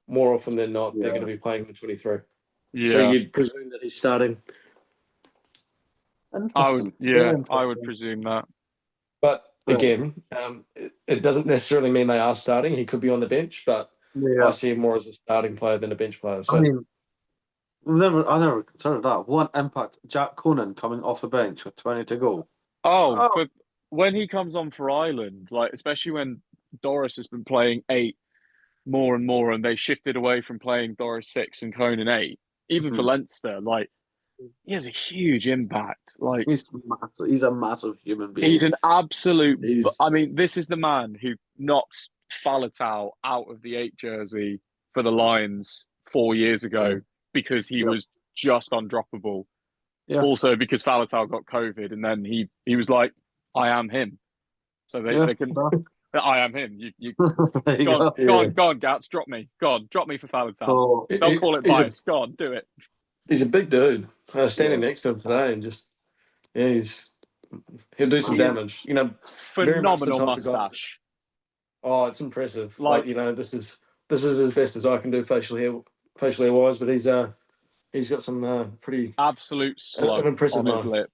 more often than not, they're going Yeah. to be playing the 23. So Yeah. you'd presume that he's starting. Interesting. Yeah, Very I would interesting. presume that. But Yeah. again, it doesn't necessarily mean they are starting. He could be on the bench, but I Yeah. see him more as a starting player than a bench player. I So mean, I never considered that. One impact, Jack Conan coming off the bench with 20 to go. Oh, Oh, but when he comes on for Ireland, like especially when Doris has been playing eight more and more, and they shifted away from playing Doris six and Conan eight, even for mhm. Leinster, like he has a huge impact. Like He's massive. He's a massive human he's being. an absolute. he's I mean, this is the man who knocked Faletau out of the eight jersey for the Lions 4 years yeah, ago because he Yep. was just undroppable. Yeah. Also because Faletau got COVID, and then he was like, "I am him." So Yeah. they can. Well, I am him. You there go you on, go. go yeah. on, go on, Gats, drop me. Drop me for Faletau. So, Don't call it He's a bias. Go on, do it. he's a big dude. I was yeah. standing next to him today, and just yeah, he'll do some He Massive. has damage. You know, very much the phenomenal type of guy. mustache. Oh, it's impressive. Like Like this is as best as I can do facially wise, but he's got some pretty absolute an slug impressive on his mouth. lip.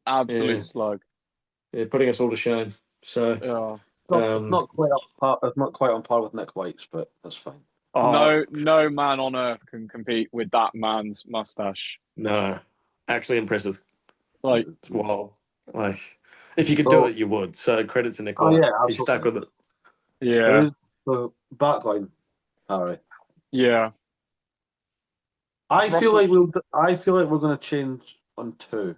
Absolute Yeah, slug. yeah, putting us all to shame. So, Yeah. It's um, not quite up par. It's not quite on par with Nick White's, but that's fine. oh No man on earth can compete with that man's mustache. no, actually impressive. Like, It's wild. Like if you could do So, it, you would. So credit to Nick oh White. yeah, He's stuck absolutely. with it. yeah, Who's the backline? Harry. yeah. I feel Russell, like we'll. I feel like we're going to change on two.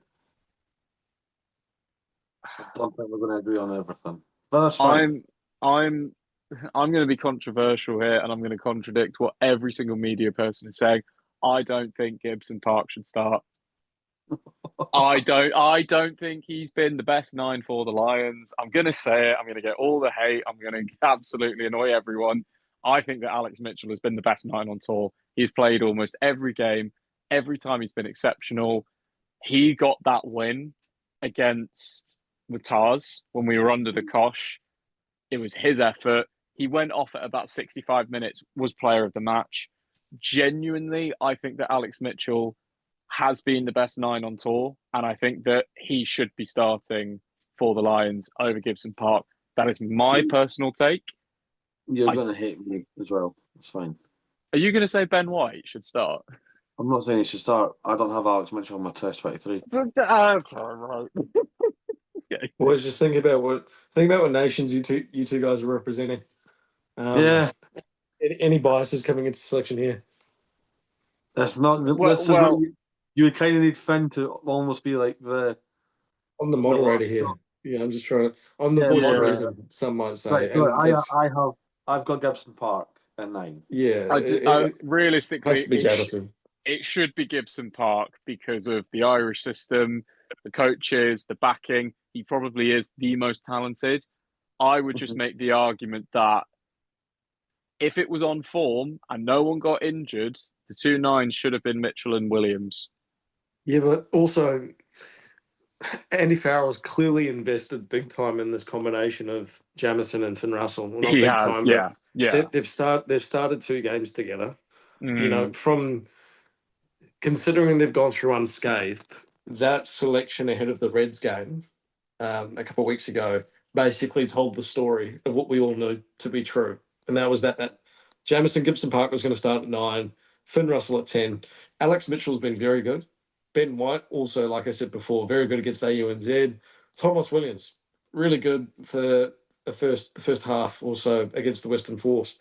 I don't think we're going to agree on everything, but that's fine. I'm, I'm, I'm going to be controversial here, and I'm going to contradict what every single media person is saying. I don't think Gibson Park should start. I don't think he's been the best nine for the Lions. I'm gonna say it. I'm gonna get all the hate. I'm gonna absolutely annoy everyone. I think that Alex Mitchell has been the best nine on tour. He's played almost every game. Every time he's been exceptional. He got that win against the Tars when we were under the cosh. It was his effort. He went off at about 65 minutes, was player of the match. Genuinely, I think that Alex Mitchell has been the best nine on tour, and I think that he should be starting for the Lions over Gibson Park. That is my personal take. You're I, going to hate me as well. It's fine. are you going to say Ben White should start? I'm not saying he should start. I don't have Alex Mitchell on my test 23. Right. Okay. Boys, just think about what nations you two guys are representing. Um, Yeah, any biases coming into selection here? that's not. Well, This is where well, you would kind of need Finn to almost be like I'm the the moderator last here. stop. Yeah, I'm just trying to. I'm the Yeah, voice of yeah. moderator. reason. Some might Right. say, So and I've got Gibson Park at 9. yeah, it has Realistically, to be Jadison. it should be Gibson Park because of the Irish system, the coaches, the backing. he probably is the most talented. I would just make the argument that if it was on form and no one got injured, the 2 9s should have been Mitchell and Williams. Yeah, but also Andy Farrell's clearly invested big time in this combination of Jamison and Finn Russell. Well, not He big has, time, yeah, but yeah. they've started 2 games together. You know, Mm. from considering they've gone through unscathed, that selection ahead of the Reds game a couple of weeks ago basically told the story of what we all knew to be true, and that was that Jamison Gibson Park was going to start at 9, Finn Russell at 10. Alex Mitchell's been very good. Ben White also, like I said before, very good against AUNZ. Thomas Williams, really good for the first half or so against the Western Force.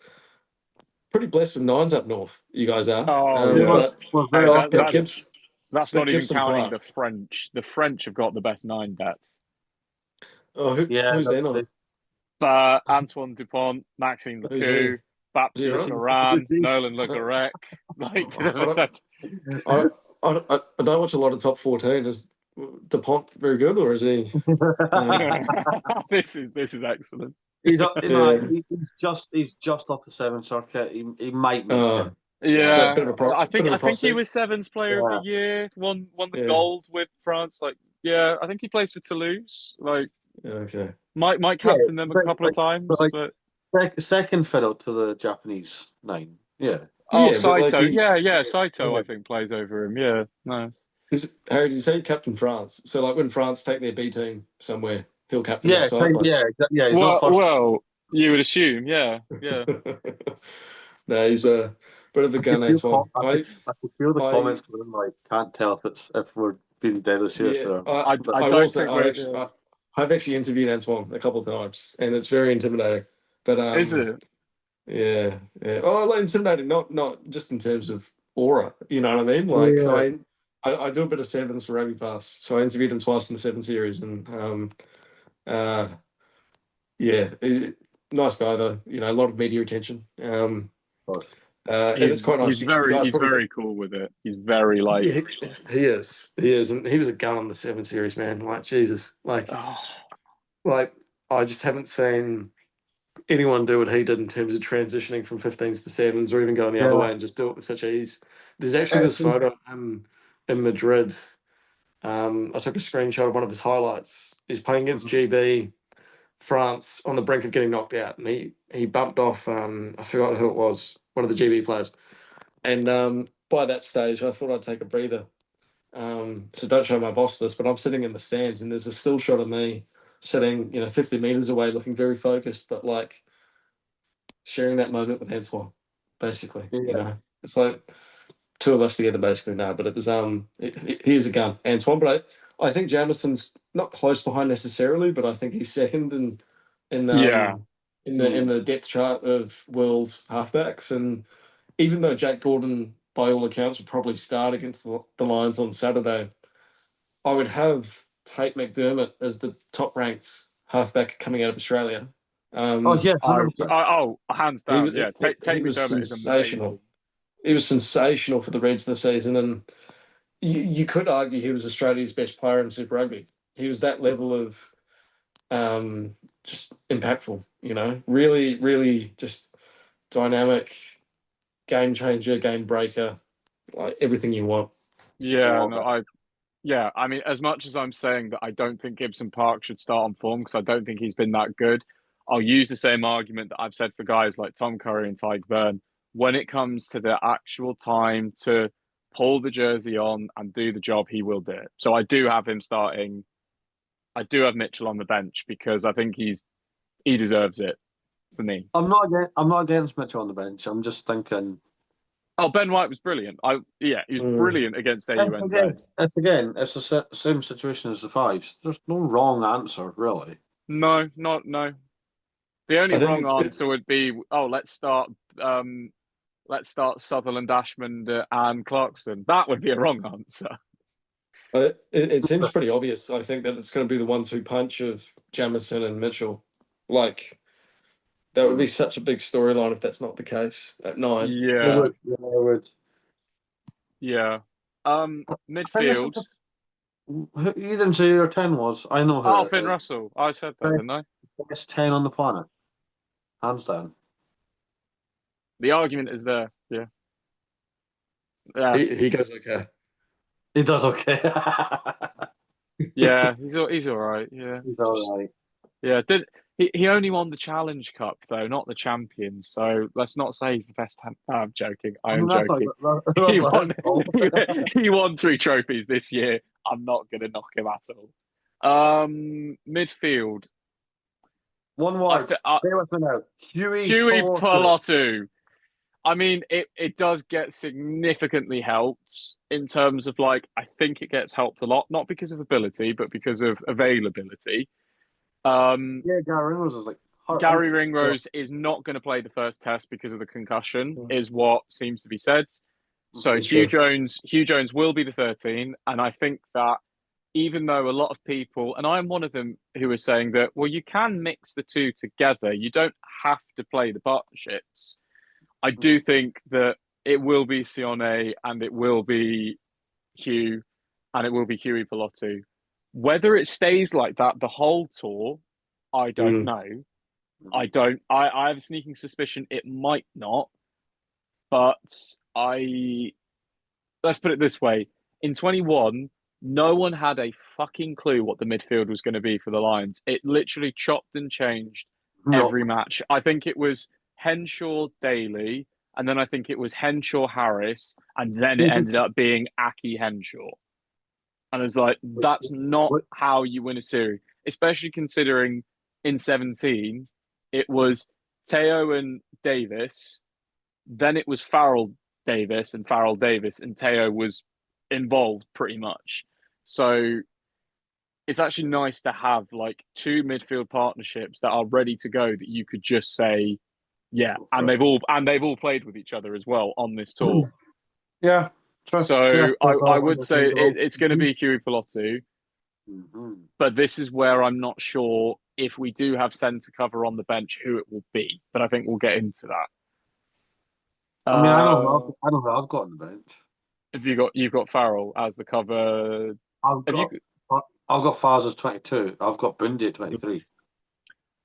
Pretty blessed with 9s up north, you guys are. Oh, yeah. Very Hey, lucky. that's but not even Gibson counting Park. the French. The French have got the best 9 depth. Oh, who's there not? Antoine Dupont, Maxime Who's he? Lecoux, Baptiste Right? Moran, Who's he? Nolan Le Garec. I don't watch a lot of top 14. Is Dupont very good, or is he? This is excellent. He's up, Yeah. he's just off the 7th circuit. He might make it. Yeah, bit of a I think he prospect. was Sevens Player of the Year. Won the Yeah. gold with France. Like, yeah, I think he plays for Toulouse. Like, Okay. might captain them a couple of times, but but second fiddle to the Japanese 9. Yeah. oh, Yeah, but Saito, like Saito, yeah. I think plays over him. Yeah, no. Harry, did you say captain France? So like when France take their B team somewhere, he'll captain that side. He's not first. Well, you would assume, yeah. No, he's a bit of a gun, Antoine. I could feel the comments coming. Like, can't tell if we're being deadly serious Yeah, or. I will don't say think I've actually interviewed Antoine a couple of times, and it's very intimidating. But is it? Yeah. Oh, like intimidating, not just in terms of aura. You know what I mean? Like I do a bit of sevens for Rugbypass, so I interviewed him twice in the 7 series, and nice guy though. You know, a lot of media attention. And it's quite nice. He's very cool with it. He's very like he is, and he was a gun on the 7 series, man. Like Jesus, like I just haven't seen anyone do what he did in terms of transitioning from 15s to 7s, or even going the other way and just do it with such ease. There's actually this photo of him in Madrid. I took a screenshot of one of his highlights. He's playing against GB France on the brink of getting knocked out, and he bumped off. I forgot who it was, one of the GB players. And by that stage, I thought I'd take a breather. So don't show my boss this, but I'm sitting in the stands, and there's a still shot of me sitting, 50 meters away, looking very focused, but like sharing that moment with Antoine, basically. It's like 2 of us together, basically. No, but it was he is a gun, Antoine. But I think Jamison's not close behind necessarily, but I think he's second in the depth chart of world halfbacks. And even though Jack Gordon, by all accounts, will probably start against the Lions on Saturday, I would have Tate McDermott as the top ranked halfback coming out of Australia. hands down. Tate McDermott is amazing. He was sensational for the Reds this season, and you could argue he was Australia's best player in Super Rugby. He was that level of just impactful, really, really just dynamic, game changer, game breaker, like everything you want. I mean, as much as I'm saying that I don't think Gibson Park should start on form because I don't think he's been that good, I'll use the same argument that I've said for guys like Tom Curry and Tyke Byrne. When it comes to the actual time to pull the jersey on and do the job, he will do it. So I do have him starting. I do have Mitchell on the bench because I think he deserves it for me. I'm not against Mitchell on the bench. I'm just thinking. Oh, Ben White was brilliant. He was brilliant against AUNZ. It's the same situation as the 5s. There's no wrong answer, really. No. The only wrong answer would be, let's start Sutherland, Ashmond, and Clarkson. That would be a wrong answer. It seems pretty obvious. I think that it's going to be the 1-2 punch of Jamison and Mitchell. Like, that would be such a big storyline if that's not the case at 9. Yeah. It would. Yeah. Midfield. You didn't say who your 10 was. I know who Oh, it Finn is. Russell. I said that, Best, didn't I? best 10 on the planet. Hands down. The argument is there. Yeah. Yeah. He goes okay. He does okay. Yeah. He's all right. Yeah. He's Just, all right. yeah. He only won the Challenge Cup though, not the Champions. So let's not say he's the best. I'm joking. I I am mean, that's joking. that's He not his won. fault. He won 3 trophies this year. I'm not gonna knock him at all. Midfield. One I, word. th- I Say with me now. Huey Huey Piloto. Pilotu. I mean, it does get significantly helped in terms of like, I think it gets helped a lot, not because of ability, but because of availability. Um, Yeah, Gary Reynolds is like hurt, isn't Gary he? Yeah. Ringrose is not going to play the first test because of the concussion, is what seems to be said. So Mhm. That's true. Hugh Jones will be the 13, and I think that even though a lot of people, and I'm one of them who are saying that, well, you can mix the two together. You don't have to play the partnerships. I do Mhm. think that it will be Sione and it will be Hugh and it will be Huey Pilotu. Whether it stays like that the whole tour, I don't Mm. know. I Mhm. don't. I have a sneaking suspicion it might not, but I let's put it this way: in 21, no one had a fucking clue what the midfield was going to be for the Lions. It literally chopped and changed No. every match. I think it was Henshaw Daly, and then I think it was Henshaw Harris, and then it ended up being Aki Henshaw. And it's like, that's not What? how you win a series, especially considering in 17, it was Teo and Davis, then it was Farrell Davis and Farrell Davis, and Teo was involved pretty much. So it's actually nice to have like two midfield partnerships that are ready to go that you could just say, yeah, and they've all played with each other as well on this tour. Yeah, true. Yeah, So that's I all would say interchangeable. it's going to be Huey Pilotu, Mhm. but this is where I'm not sure if we do have centre cover on the bench who it will be. But I think we'll get into that. I mean, Uh, I know who I've got on the bench. have you've got Farrell as the cover? I've Have you? got I've got Faz as 22. I've got Bundy at 23.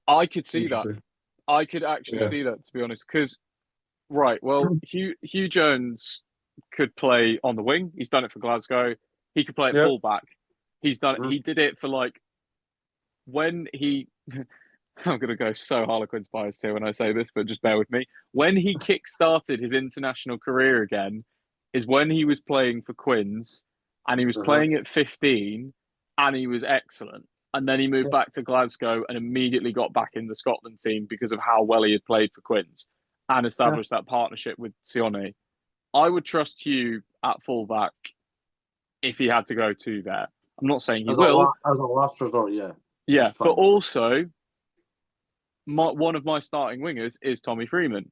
I could see that. Interesting. I could actually Yeah. see that, to be honest. Because right, well, Hugh Jones could play on the wing. He's done it for Glasgow. He could play at Yeah. fullback. He's done it. Mhm. He did it for like when he. I'm going to go so Harlequin's biased here when I say this, but just bear with me. When he kick-started his international career again, is when he was playing for Quins, and he was Uh-huh. playing at 15, and he was excellent. And then he moved Yeah. back to Glasgow and immediately got back in the Scotland team because of how well he had played for Quins and Yeah. established that partnership with Sione. I would trust Hugh at fullback if he had to go to there. I'm not saying he will, As a last resort, yeah. He's yeah, but fine. also one of my starting wingers is Tommy Freeman.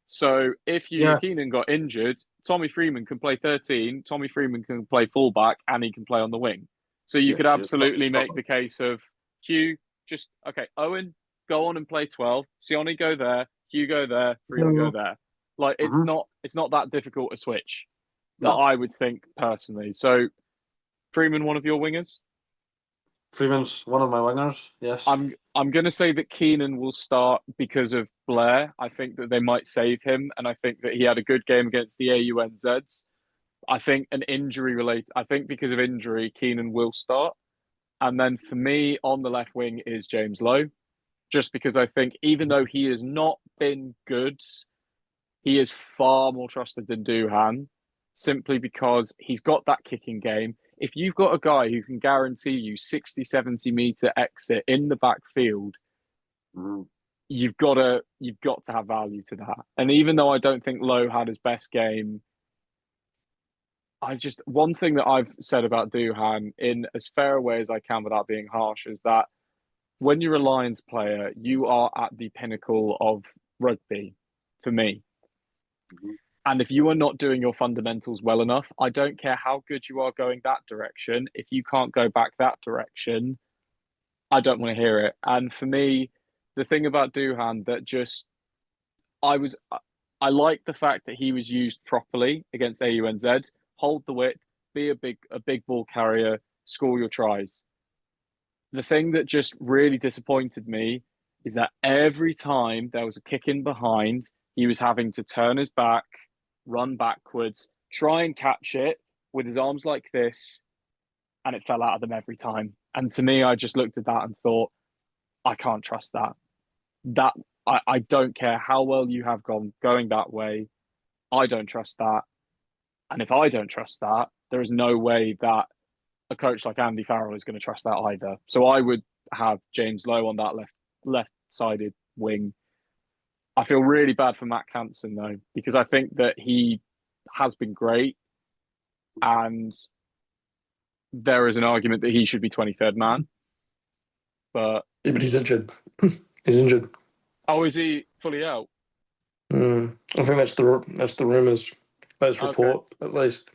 So if Hugh Yeah. Keenan got injured, Tommy Freeman can play 13, Tommy Freeman can play fullback, and he can play on the wing. So you could Yes, you're absolutely make covered. the case of Hugh, just, okay, Owen, go on and play 12, Sione go there, Hugh go there, Freeman go there. Like Mm-hmm. it's not that difficult a switch that No. I would think personally. So Freeman, one of your wingers? Freeman's one of my wingers. Yes. I'm going to say that Keenan will start because of Blair. I think that they might save him, and I think that he had a good game against the AUNZs. I think an injury related. I think because of injury, Keenan will start, and then for me on the left wing is James Lowe, just because I think even though he has not been good, he is far more trusted than Duhan, simply because he's got that kicking game. If you've got a guy who can guarantee you 60, 70 meter exit in the backfield, Mm-hmm. you've got to have value to that. And even though I don't think Lowe had his best game, I just one thing that I've said about Duhan in as fair a way as I can without being harsh is that when you're a Lions player, you are at the pinnacle of rugby for me. Mm-hmm. And if you are not doing your fundamentals well enough, I don't care how good you are going that direction. If you can't go back that direction, I don't want to hear it. And for me, the thing about Duhan that just I was I like the fact that he was used properly against AUNZ, hold the width, be a big ball carrier, score your tries. The thing that just really disappointed me is that every time there was a kick in behind, he was having to turn his back, run backwards, try and catch it with his arms like this, and it fell out of them every time. And to me, I just looked at that and thought, I can't trust that. I don't care how well you have going that way. I don't trust that. And if I don't trust that, there is no way that a coach like Andy Farrell is going to trust that either. So I would have James Lowe on that left-sided wing. I feel really bad for Matt Canson though, because I think that he has been great, and there is an argument that he should be 23rd man. But But he's injured. He's injured. Oh, is he fully out? I think that's the rumours. Those report, at least.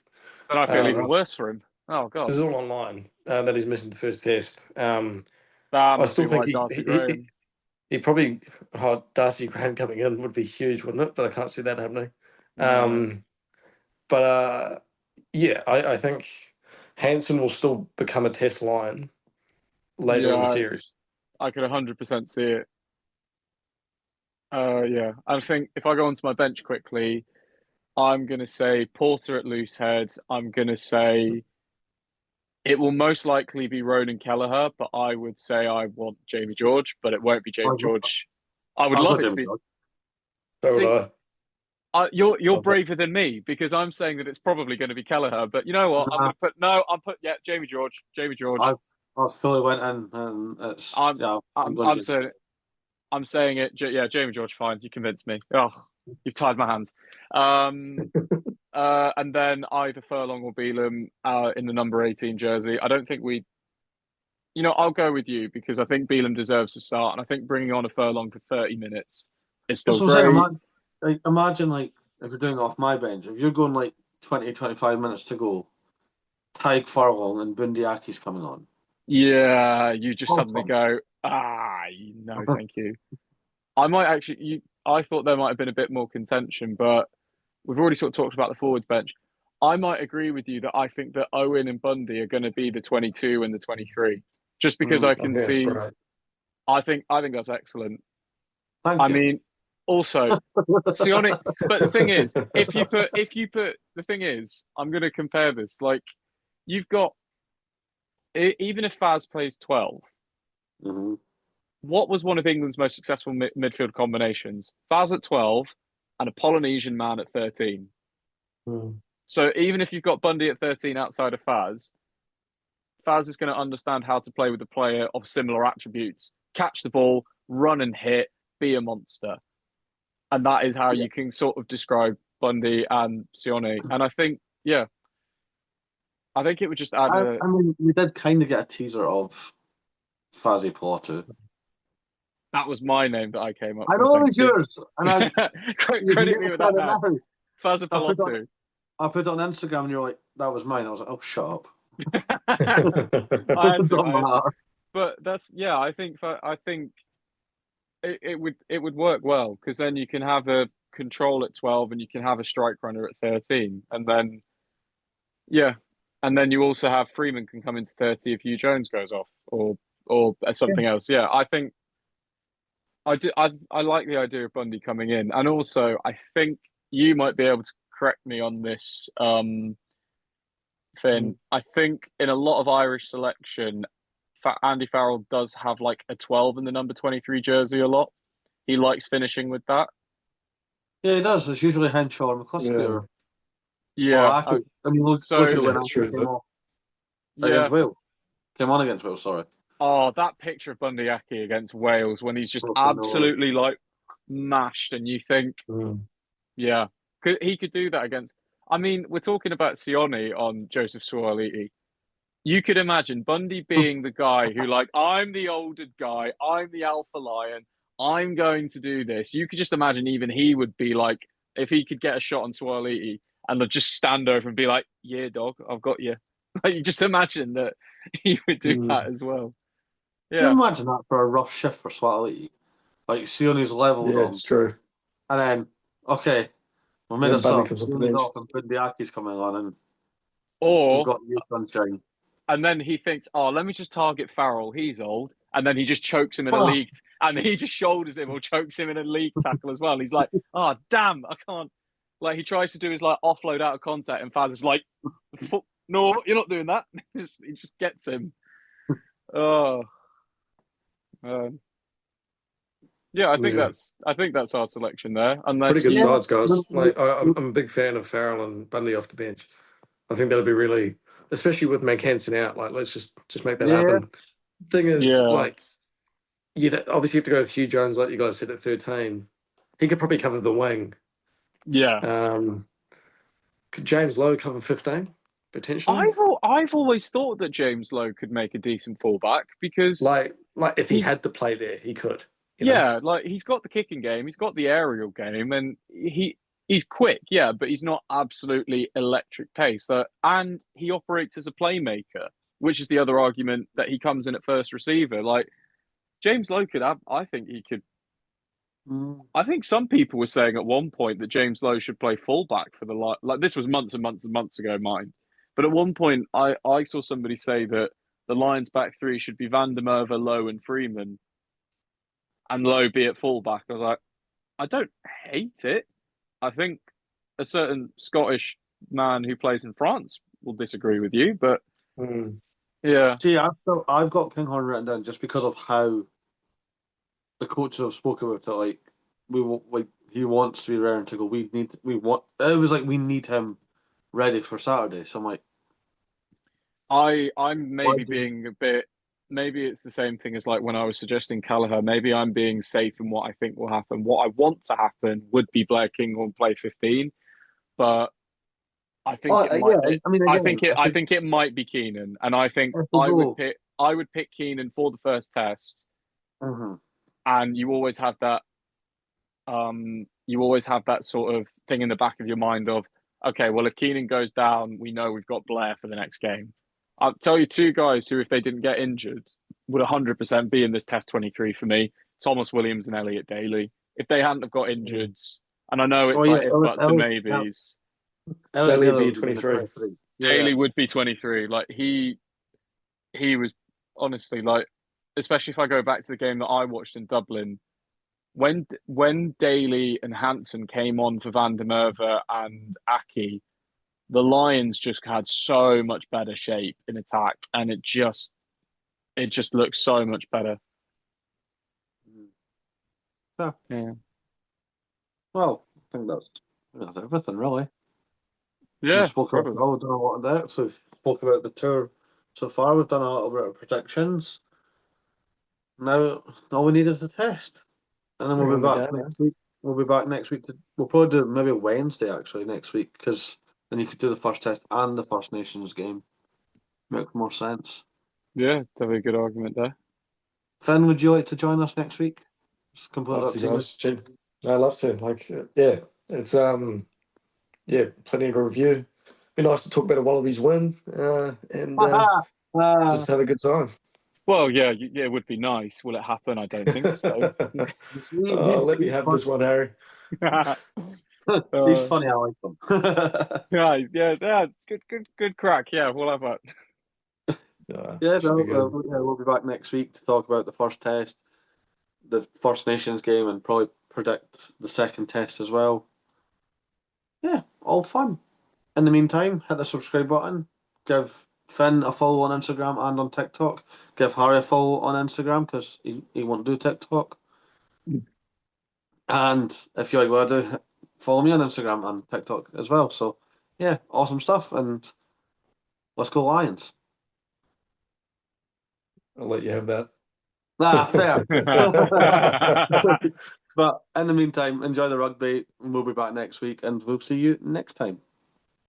Then I feel even worse for him. Oh God, this is all online that he's missing the first test. I still think he probably Darcy Graham coming in would be huge, wouldn't it? But I can't see that happening. No. I think Hansen will still become a test line later in the series. I could 100% see it. I think if I go onto my bench quickly, I'm going to say Porter at loose head. I'm going to say it will most likely be Ronan Kelleher, but I would say I want Jamie George, but it won't be Jamie George. I would love it to be. So would I. You're braver than me, because I'm saying that it's probably going to be Kelleher, but you know what? I'm going to put Jamie George. I fully went in, and it's I'm saying it. Yeah, Jamie George, fine. You convinced me. Oh, you've tied my hands. And then either Furlong or Beelum in the number 18 jersey. I don't think I'll go with you, because I think Beelum deserves to start, and I think bringing on a Furlong for 30 minutes is still great. Imagine, like, if you're doing it off my bench, if you're going like 20, 25 minutes to go, Tyg Furlong and Bundiaki's coming on. Yeah, you just suddenly go, no, thank you. I might actually, I thought there might have been a bit more contention, but we've already sort of talked about the forwards bench. I might agree with you that I think that Owen and Bundy are going to be the 22 and the 23, just because I can see. Right. I think that's excellent. Thank you. I mean, also, Sione. But the thing is, if you put, the thing is, I'm going to compare this. Like, you've got, even if Faz plays 12, what was one of England's most successful midfield combinations? Faz at 12 and a Polynesian man at 13. So even if you've got Bundy at 13 outside of Faz is going to understand how to play with a player of similar attributes, catch the ball, run and hit, be a monster. And that is how you can sort of describe Bundy and Sione. And I think, I think it would just add I mean, we did kind of get a teaser of Fazzy Plotto. That was my name that I came up with. I know it was yours. And credit me with that now. Fazzy Plotto. I put it on Instagram and you're like, that was mine. I was like, oh, shut up. I had to. But that's, I think it would work well, because then you can have a control at 12 and you can have a strike runner at 13, and then and then you also have Freeman can come into 30 if Hugh Jones goes off or something else. I think I like the idea of Bundy coming in, and also I think you might be able to correct me on this, Finn. I think in a lot of Irish selection, Andy Farrell does have like a 12 in the number 23 jersey a lot. He likes finishing with that. Yeah, he does. It's usually Henshaw and McCluskey. Look when Ashley came off against Wales. Came on against Wales, sorry. Oh, that picture of Bundyaki against Wales when he's just absolutely like mashed, and you think, he could do that against. I mean, we're talking about Sione on Joseph Suaalii. You could imagine Bundy being the guy who, like, I'm the older guy, I'm the alpha lion, I'm going to do this. You could just imagine even he would be like, if he could get a shot on Suaalii and just stand over and be like, yeah, dog, I've got you. Like, you just imagine that he would do that as well. Yeah. Can you imagine that for a rough shift for Suaalii? Like, Sione's leveled on. It's true. And then, okay, we made a sub. And Bundiaki's coming on, and we've got new sunshine. and then he thinks, oh, let me just target Farrell. He's old, and then he just chokes him in a Oh. league, and he just shoulders him or chokes him in a league tackle as well. He's like, oh damn, I can't. Like he tries to do his like offload out of contact, and Faz is like, no, you're not doing that. He just gets him. Oh, yeah, I think that's our selection there. Unless Pretty good you, sides, guys. Like I'm a big fan of Farrell and Bundy off the bench. I think that'll be really, especially with McHanson out. Like, let's just make that happen. Thing is, Yeah. like, you obviously have to go with Hugh Jones, like you guys said, at 13. He could probably cover the wing. yeah. Could James Lowe cover 15 potentially? I've always thought that James Lowe could make a decent fullback because Like if he had to play there, he could. You know? like he's got the kicking game, he's got the aerial game, and he's quick, yeah, but he's not absolutely electric pace. And he operates as a playmaker, which is the other argument that he comes in at first receiver. Like James Lowe could have, I think he could. I think some people were saying at one point that James Lowe should play fullback for the like this was months and months and months ago, mind. But at one point, I saw somebody say that the Lions back three should be Van der Merwe, Lowe, and Freeman, and Lowe be at fullback. I was like, I don't hate it. I think a certain Scottish man who plays in France will disagree with you, but yeah. See, I've got Kinghorn written down just because of how the coaches have spoken about it. Like he wants to be raring to go. It was like we need him ready for Saturday. So I'm like, I'm maybe being a bit. Maybe it's the same thing as like when I was suggesting Callagher. Maybe I'm being safe in what I think will happen. What I want to happen would be Blair Kinghorn play 15, but I think it might. Yeah, I mean, again, I think it might be Keenan, and I think I would pick Keenan for the first test, and you always have that. You always have that sort of thing in the back of your mind of, okay, well, if Keenan goes down, we know we've got Blair for the next game. I'll tell you two guys who, if they didn't get injured, would 100% be in this test 23 for me: Thomas Williams and Elliot Daly. If they hadn't have got injured, and I know it's like if buts and maybes. Daly would be 23. Daly would be 23. Like he was honestly like, especially if I go back to the game that I watched in Dublin, when Daly and Hansen came on for Van der Merwe and Aki, the Lions just had so much better shape in attack, and it just looks so much better. Yeah. Well, I think that's everything really. Yeah, we spoke about we've done a lot of that. So we've spoke about the tour so far. We've done a little bit of predictions. Now all we need is a test, and then we'll be back next week. We'll be back next week. We'll probably do maybe Wednesday actually next week, because then you could do the first test and the First Nations game. Makes more sense. Yeah, definitely a good argument there. Finn, would you like to join us next week? It's completely up to you. I'd love to. Like, yeah, it's plenty of review. Be nice to talk about a Wallabies win and just have a good time. Well, yeah, it would be nice. Will it happen? I don't think so. Let me have this one, Harry. He's funny. I like them. yeah. Good crack. Yeah, we'll have that. We'll be back next week to talk about the first test, the First Nations game, and probably predict the second test as well. Yeah, all fun. In the meantime, hit the subscribe button. Give Finn a follow on Instagram and on TikTok. Give Harry a follow on Instagram because he won't do TikTok. And if you're going to do, follow me on Instagram and TikTok as well. So, yeah, awesome stuff. And let's go Lions. I'll let you have that. Fair. But in the meantime, enjoy the rugby, and we'll be back next week, and we'll see you next time.